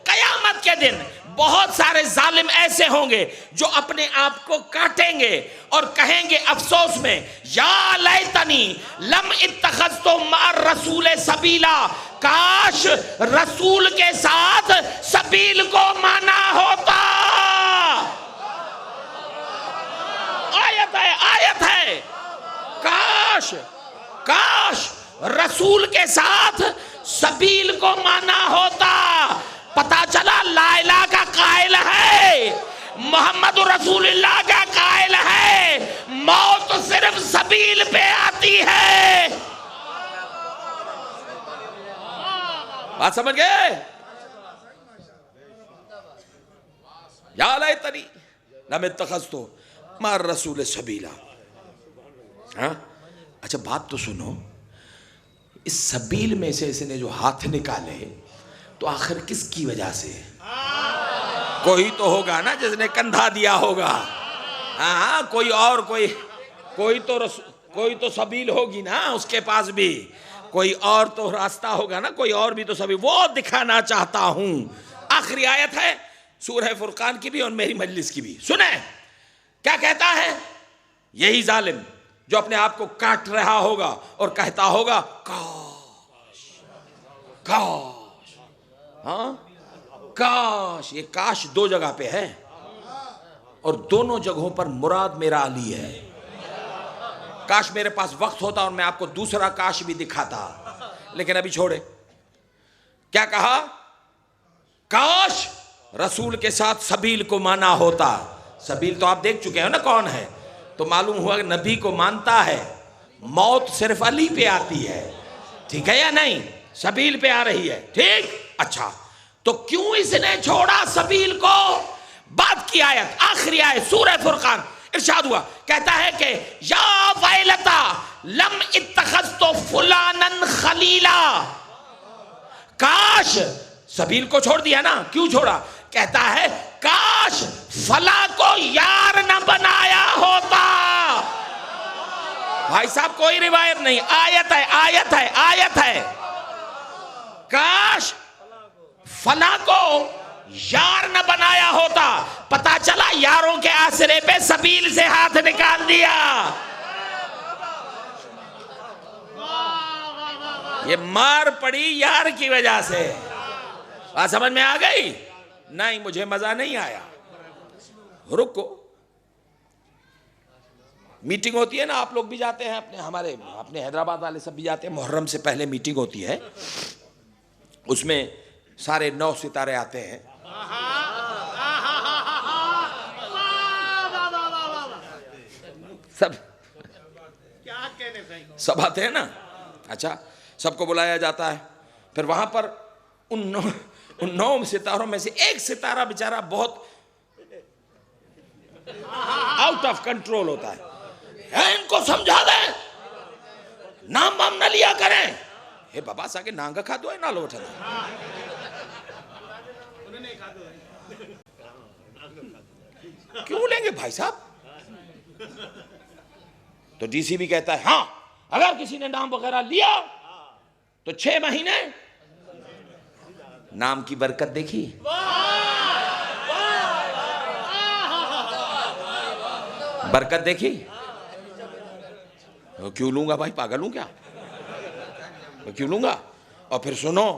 قیامت کے دن بہت سارے ظالم ایسے ہوں گے جو اپنے آپ کو کاٹیں گے اور کہیں گے افسوس میں، یا لیتنی لم اتخذت مع الرسول سبیلا، کاش رسول کے ساتھ سبیل کو مانا ہوتا. آیت ہے کاش رسول کے ساتھ سبیل کو مانا ہوتا. پتا چلا لا الہ کا قائل ہے، محمد رسول اللہ کا قائل ہے، موت صرف سبیل پہ آتی ہے. بات سمجھ گئے؟ یا لیتنی لم اتخذت مع الرسول سبیلا. ہاں اچھا بات تو سنو، اس سبیل میں سے اس نے جو ہاتھ نکالے تو آخر کس کی وجہ سے؟ کوئی تو ہوگا نا جس نے کندھا دیا ہوگا. ہاں کوئی اور کوئی تو سبیل ہوگی نا اس کے پاس بھی، کوئی اور تو راستہ ہوگا نا، کوئی اور بھی تو سبیل، وہ دکھانا چاہتا ہوں. آخری آیت ہے سورہ فرقان کی بھی اور میری مجلس کی بھی. سنیں کیا کہتا ہے یہی ظالم جو اپنے آپ کو کاٹ رہا ہوگا اور کہتا ہوگا کاش. ہاں کاش، یہ کاش دو جگہ پہ ہے اور دونوں جگہوں پر مراد میرا علی ہے. کاش میرے پاس وقت ہوتا اور میں آپ کو دوسرا کاش بھی دکھاتا، لیکن ابھی چھوڑے. کیا کہا؟ کاش رسول کے ساتھ سبیل کو مانا ہوتا. سبیل تو آپ دیکھ چکے ہو نا کون ہے، تو معلوم ہوا کہ نبی کو مانتا ہے، موت صرف علی پہ آتی ہے، ٹھیک ہے یا نہیں؟ سبیل پہ آ رہی ہے، ٹھیک. اچھا تو کیوں اس نے چھوڑا سبیل کو؟ بعد کی آیت، آخری آیت سورہ فرقان، ارشاد ہوا، کہتا ہے کہ یا ویلتا لم اتخذت فلانا خلیلا. کاش سبیل کو چھوڑ دیا نا، کیوں چھوڑا؟ کہتا ہے کاش فلاں کو یار نہ بنایا ہوتا. بھائی صاحب کوئی روایت نہیں، آیت ہے. کاش فلاں کو یار نہ بنایا ہوتا. پتا چلا یاروں کے آسرے پہ سبیل سے ہاتھ نکال دیا. یہ مار پڑی یار کی وجہ سے. بات سمجھ میں آ گئی؟ نہیں مجھے مزہ نہیں آیا. رکو، میٹنگ ہوتی ہے نا، آپ لوگ بھی جاتے ہیں، اپنے حیدرآباد والے سب بھی جاتے ہیں، محرم سے پہلے میٹنگ ہوتی ہے، اس میں سارے 9 ستارے آتے ہیں. سب آتے ہیں نا. اچھا سب کو بلایا جاتا ہے، پھر وہاں پر ان 9 ستاروں میں سے ایک ستارہ بیچارہ بہت آؤٹ آف کنٹرول ہوتا ہے. ان کو سمجھا دیں نام بام نہ لیا کریں. ہے بابا سا کے نانگا کھا دو ہے نہ لوٹا دو. کیوں لیں گے بھائی صاحب؟ تو ڈی سی بھی کہتا ہے ہاں اگر کسی نے نام وغیرہ لیا تو 6 مہینے. نام کی برکت دیکھی؟ برکت دیکھی؟ کیوں لوں گا بھائی، پاگل ہوں کیا؟ کیوں لوں گا؟ اور پھر سنو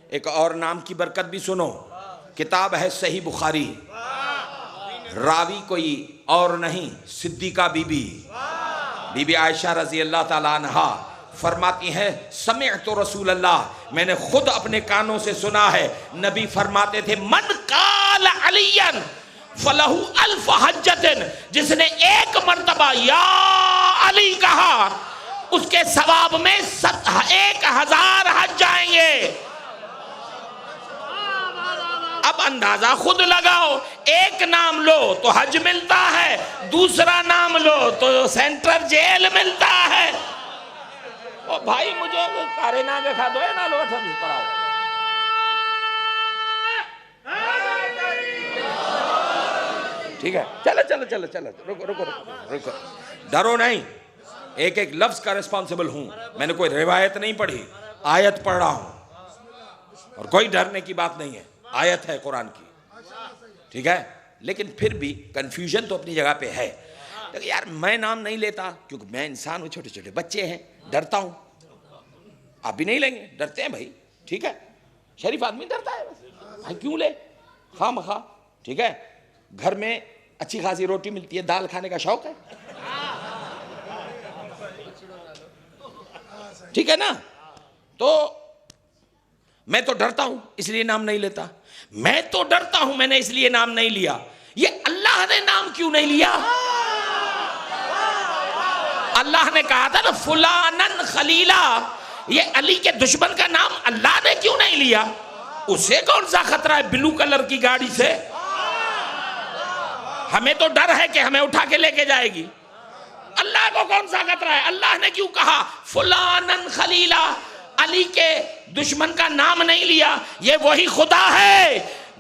ایک اور نام کی برکت بھی سنو. کتاب ہے صحیح بخاری، راوی کوئی اور نہیں صدیقہ بی بی عائشہ رضی اللہ تعالیٰ عنہا فرماتی ہیں سمعت رسول اللہ، میں نے خود اپنے کانوں سے سنا ہے، نبی فرماتے تھے من قال علی فَلَهُ أَلْفَ حَجَّةٍ، جس نے ایک مرتبہ یا علی کہا اس کے ثواب میں 1000 حج جائیں گے۔ اب اندازہ خود لگاؤ، ایک نام لو تو حج ملتا ہے، دوسرا نام لو تو سینٹرل جیل ملتا ہے۔ او بھائی مجھے کارے نہ دکھا دو نا لو پر آؤ۔ ٹھیک ہے، چلو رکو، ڈرو نہیں، ایک ایک لفظ کا ریسپانسبل ہوں، میں نے کوئی روایت نہیں پڑھی، آیت پڑھ رہا ہوں، اور کوئی ڈرنے کی بات نہیں ہے، آیت ہے قرآن کی، ٹھیک ہے؟ لیکن پھر بھی کنفیوژن تو اپنی جگہ پہ ہے۔ لیکن یار میں نام نہیں لیتا کیونکہ میں انسان ہوں، چھوٹے چھوٹے بچے ہیں، ڈرتا ہوں۔ آپ بھی نہیں لیں گے، ڈرتے ہیں بھائی، ٹھیک ہے؟ شریف آدمی ڈرتا ہے بس، بھائی کیوں لے خواہ مخواہ، ٹھیک ہے؟ گھر میں اچھی خاصی روٹی ملتی ہے، دال کھانے کا شوق ہے، ٹھیک ہے نا؟ تو میں تو ڈرتا ہوں اس لیے نام نہیں لیتا، میں تو ڈرتا ہوں میں نے اس لیے نام نہیں لیا۔ یہ اللہ نے نام کیوں نہیں لیا؟ اللہ نے کہا تھا نا فلانن خلیلا، یہ علی کے دشمن کا نام اللہ نے کیوں نہیں لیا؟ اسے کون سا خطرہ ہے بلو کلر کی گاڑی سے؟ ہمیں تو ڈر ہے کہ ہمیں اٹھا کے لے کے جائے گی، اللہ کو کون سا خطرہ ہے؟ اللہ نے کیوں کہا فلانن خلیلا؟ علی کے دشمن کا نام نہیں لیا۔ یہ وہی خدا ہے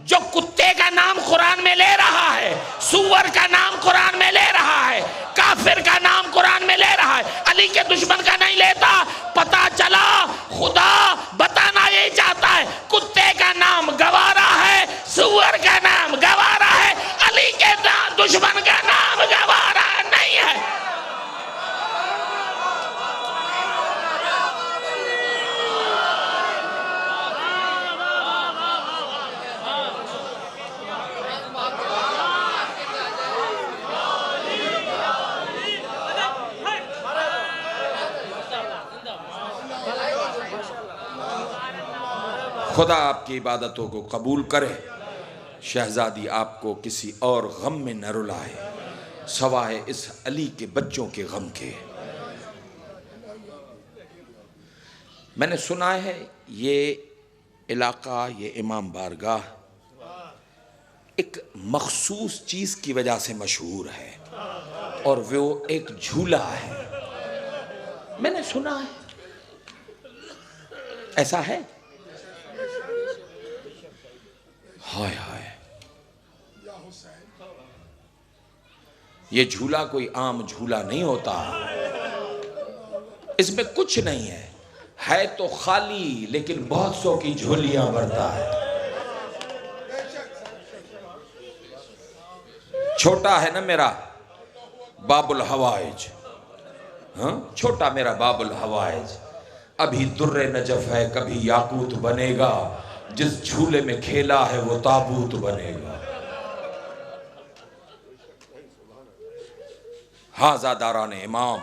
جو کتے کا نام قرآن میں لے رہا ہے، سور کا نام قرآن میں لے رہا ہے، کافر کا نام قرآن میں لے رہا ہے، علی کے دشمن کا نہیں لیتا۔ پتا چلا خدا بتانا یہی چاہتا ہے کتے کا نام گوارا ہے، سور کا نام گوارا ہے، علی کے دشمن کا نام گوارا نہیں ہے۔ خدا آپ کی عبادتوں کو قبول کرے، شہزادی آپ کو کسی اور غم میں نہ رلائے سوائے اس علی کے بچوں کے غم کے۔ میں نے سنا ہے یہ علاقہ، یہ امام بارگاہ ایک مخصوص چیز کی وجہ سے مشہور ہے، اور وہ ایک جھولا ہے۔ میں نے سنا ہے، ایسا ہے؟ ہائے ہائے، یہ جھولا کوئی عام جھولا نہیں ہوتا، اس میں کچھ نہیں ہے تو خالی، لیکن بہت سو کی جھولیاں بھرتا ہے۔ چھوٹا ہے نا میرا باب الحوائج، ہاں چھوٹا میرا باب الحوائج، ابھی در نجف ہے کبھی یاقوت بنے گا، جس جھولے میں کھیلا ہے وہ تابوت بنے گا۔ حاضاداران امام،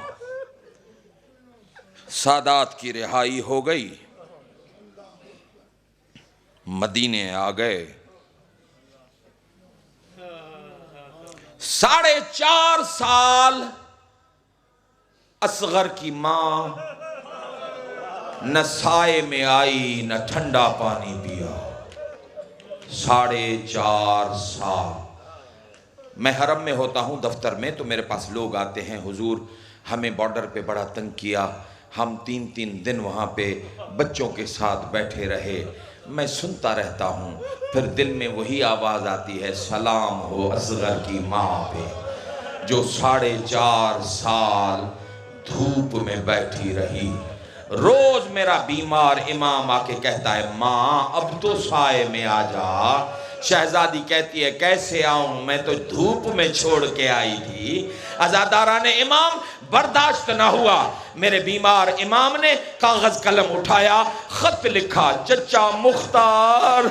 سادات کی رہائی ہو گئی، مدینے آ گئے، 4.5 سال اصغر کی ماں نہ سائے میں آئی نہ ٹھنڈا پانی پیا۔ 4.5 سال میں حرم میں ہوتا ہوں دفتر میں، تو میرے پاس لوگ آتے ہیں، حضور ہمیں بارڈر پہ بڑا تنگ کیا، ہم 3 دن وہاں پہ بچوں کے ساتھ بیٹھے رہے۔ میں سنتا رہتا ہوں، پھر دل میں وہی آواز آتی ہے، سلام ہو اصغر کی ماں پہ جو 4.5 سال دھوپ میں بیٹھی رہی۔ روز میرا بیمار امام آ کے کہتا ہے، ماں اب تو سائے میں آ جا۔ شہزادی کہتی ہے، کیسے آؤں، میں تو دھوپ میں چھوڑ کے آئی تھی۔ عزاداران امام برداشت نہ ہوا، میرے بیمار امام نے کاغذ قلم اٹھایا، خط لکھا، چچا مختار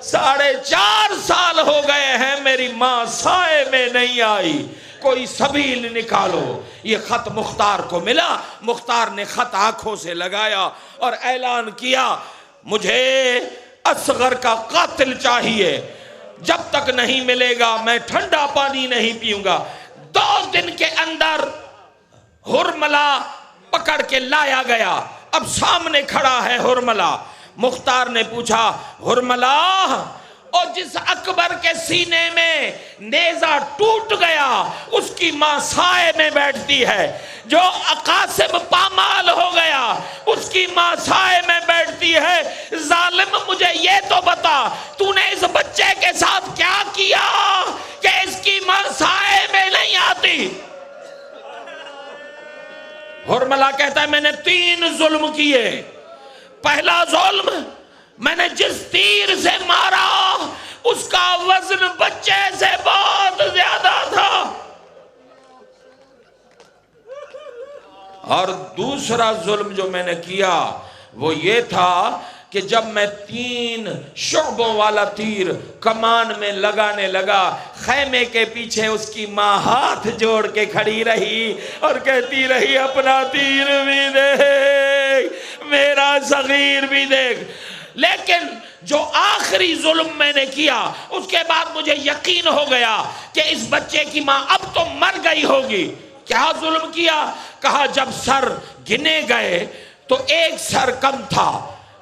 4.5 سال ہو گئے ہیں میری ماں سائے میں نہیں آئی، کوئی سبیل نکالو۔ یہ خط مختار کو ملا، مختار نے خط آنکھوں سے لگایا اور اعلان کیا، مجھے اصغر کا قاتل چاہیے۔ جب تک نہیں ملے گا میں ٹھنڈا پانی نہیں پیوں گا۔ 2 دن کے اندر ہرملہ پکڑ کے لایا گیا، اب سامنے کھڑا ہے ہرملہ۔ مختار نے پوچھا ہرملہ، اور جس اکبر کے سینے میں نیزہ ٹوٹ گیا اس کی ماں سائے میں بیٹھتی ہے، جو قاسم پامال ہو گیا اس کی ماں سائے میں بیٹھتی ہے، ظالم مجھے یہ تو بتا تو نے اس بچے کے ساتھ کیا کیا کہ اس کی ماں سائے میں نہیں آتی؟ ہرملہ کہتا ہے میں نے 3 ظلم کیے۔ پہلا ظلم، میں نے جس تیر سے مارا اس کا وزن بچے سے بہت زیادہ تھا، اور دوسرا ظلم جو میں نے کیا وہ یہ تھا کہ جب میں 3 شعبوں والا تیر کمان میں لگانے لگا، خیمے کے پیچھے اس کی ماں ہاتھ جوڑ کے کھڑی رہی اور کہتی رہی اپنا تیر بھی دیکھ، میرا صغیر بھی دیکھ۔ لیکن جو آخری ظلم میں نے کیا اس کے بعد مجھے یقین ہو گیا کہ اس بچے کی ماں اب تو مر گئی ہوگی۔ کیا ظلم کیا؟ کہا جب سر گنے گئے تو 1 سر کم تھا،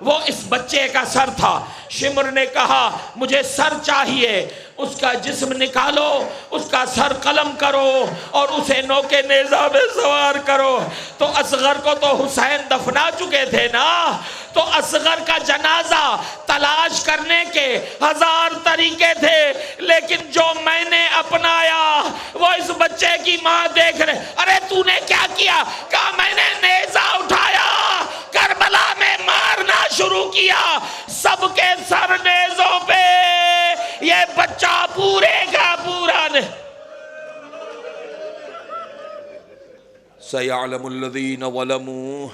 وہ اس بچے کا سر تھا۔ شمر نے کہا مجھے سر چاہیے، اس کا جسم نکالو، اس کا سر قلم کرو اور اسے نوکے نیزہ میں سوار کرو۔ تو اصغر کو تو حسین دفنا چکے تھے نا، تو اصغر کا جنازہ تلاش کرنے کے 1000 طریقے تھے، لیکن جو میں نے اپنایا وہ اس بچے کی ماں دیکھ رہے، ارے تو نے کیا کیا؟ کہا میں نے نیزہ اٹھایا، کربلا میں مارنا شروع کیا، سب کے سر نیزوں پہ، یہ بچہ پورے کا پورا نے۔ سَيَعْلَمُ الَّذِينَ ظَلَمُوا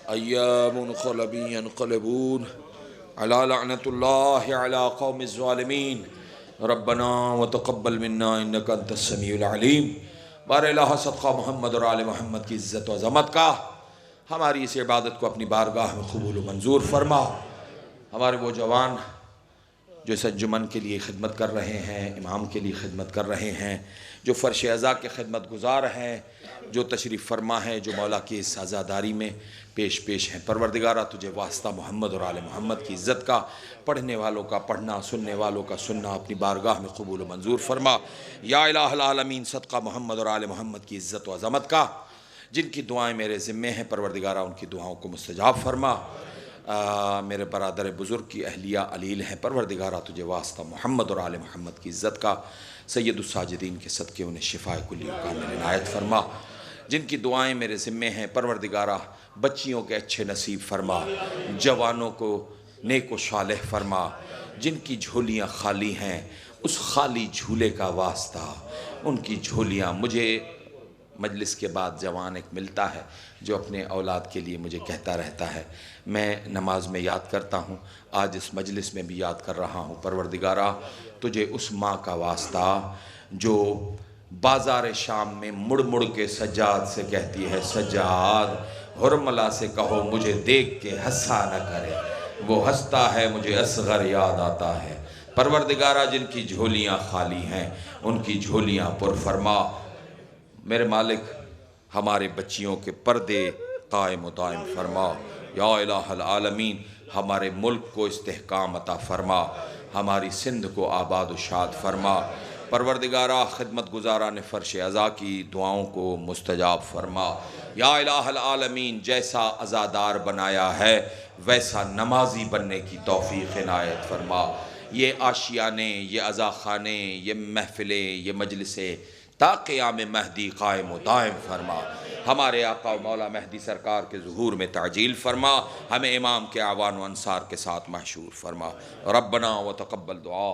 أَيَّ مُنْقَلَبٍ يَنْقَلِبُونَ عَلَى لَعْنَةُ اللَّهِ عَلَى قَوْمِ الظَّالِمِينَ رَبَّنَا وَتَقَبَّلْ مِنَّا إِنَّكَ أَنْتَ السَّمِيعُ الْعَلِيمُ۔ بار الہ صدقہ محمد اور آل محمد کی عزت و عظمت کا، ہماری اس عبادت کو اپنی بارگاہ میں قبول و منظور فرما۔ ہمارے وہ جوان جو اس انجمن کے لیے خدمت کر رہے ہیں، امام کے لیے خدمت کر رہے ہیں، جو فرش عزا کے خدمت گزار ہیں، جو تشریف فرما ہیں، جو مولا کی اس عزاداری میں پیش ہیں، پروردگارہ تجھے واسطہ محمد اور آل محمد کی عزت کا، پڑھنے والوں کا پڑھنا، سننے والوں کا سننا اپنی بارگاہ میں قبول و منظور فرما۔ یا الہ العالمین صدقہ محمد اور آل محمد کی عزت و عظمت کا، جن کی دعائیں میرے ذمے ہیں پروردگارہ ان کی دعاؤں کو مستجاب فرما۔ میرے برادر بزرگ کی اہلیہ علیل ہیں، پروردگارہ تجھے واسطہ محمد اور آل محمد کی عزت کا، سید الساجدین کے صدقے انہیں شفاء کلی و کامل عنایت فرما۔ جن کی دعائیں میرے ذمے ہیں پروردگارہ بچیوں کے اچھے نصیب فرما، جوانوں کو نیک و صالح فرما، جن کی جھولیاں خالی ہیں اس خالی جھولے کا واسطہ، ان کی جھولیاں، مجھے مجلس کے بعد جوان ایک ملتا ہے جو اپنے اولاد کے لیے مجھے کہتا رہتا ہے، میں نماز میں یاد کرتا ہوں، آج اس مجلس میں بھی یاد کر رہا ہوں، پروردگارہ تجھے اس ماں کا واسطہ جو بازار شام میں مڑ مڑ کے سجاد سے کہتی ہے سجاد ہرملہ سے کہو مجھے دیکھ کے ہنسا نہ کرے، وہ ہنستا ہے مجھے اصغر یاد آتا ہے۔ پروردگارہ جن کی جھولیاں خالی ہیں ان کی جھولیاں پر فرما۔ میرے مالک ہمارے بچیوں کے پردے قائم و دائم فرما۔ یا الہ العالمین ہمارے ملک کو استحکام عطا فرما، ہماری سندھ کو آباد و شاد فرما۔ پروردگارہ خدمت گزاران فرش عزا کی دعاؤں کو مستجاب فرما۔ یا الہ العالمین جیسا عزادار بنایا ہے ویسا نمازی بننے کی توفیق عنایت فرما۔ یہ آشیانے، یہ عزا خانے، یہ محفلیں، یہ مجلسیں تا قیام مہدی قائم و دائم فرما۔ ہمارے آقا و مولا مہدی سرکار کے ظہور میں تعجیل فرما، ہمیں امام کے اعوان و انصار کے ساتھ محشور فرما۔ ربنا و تقبل دعا۔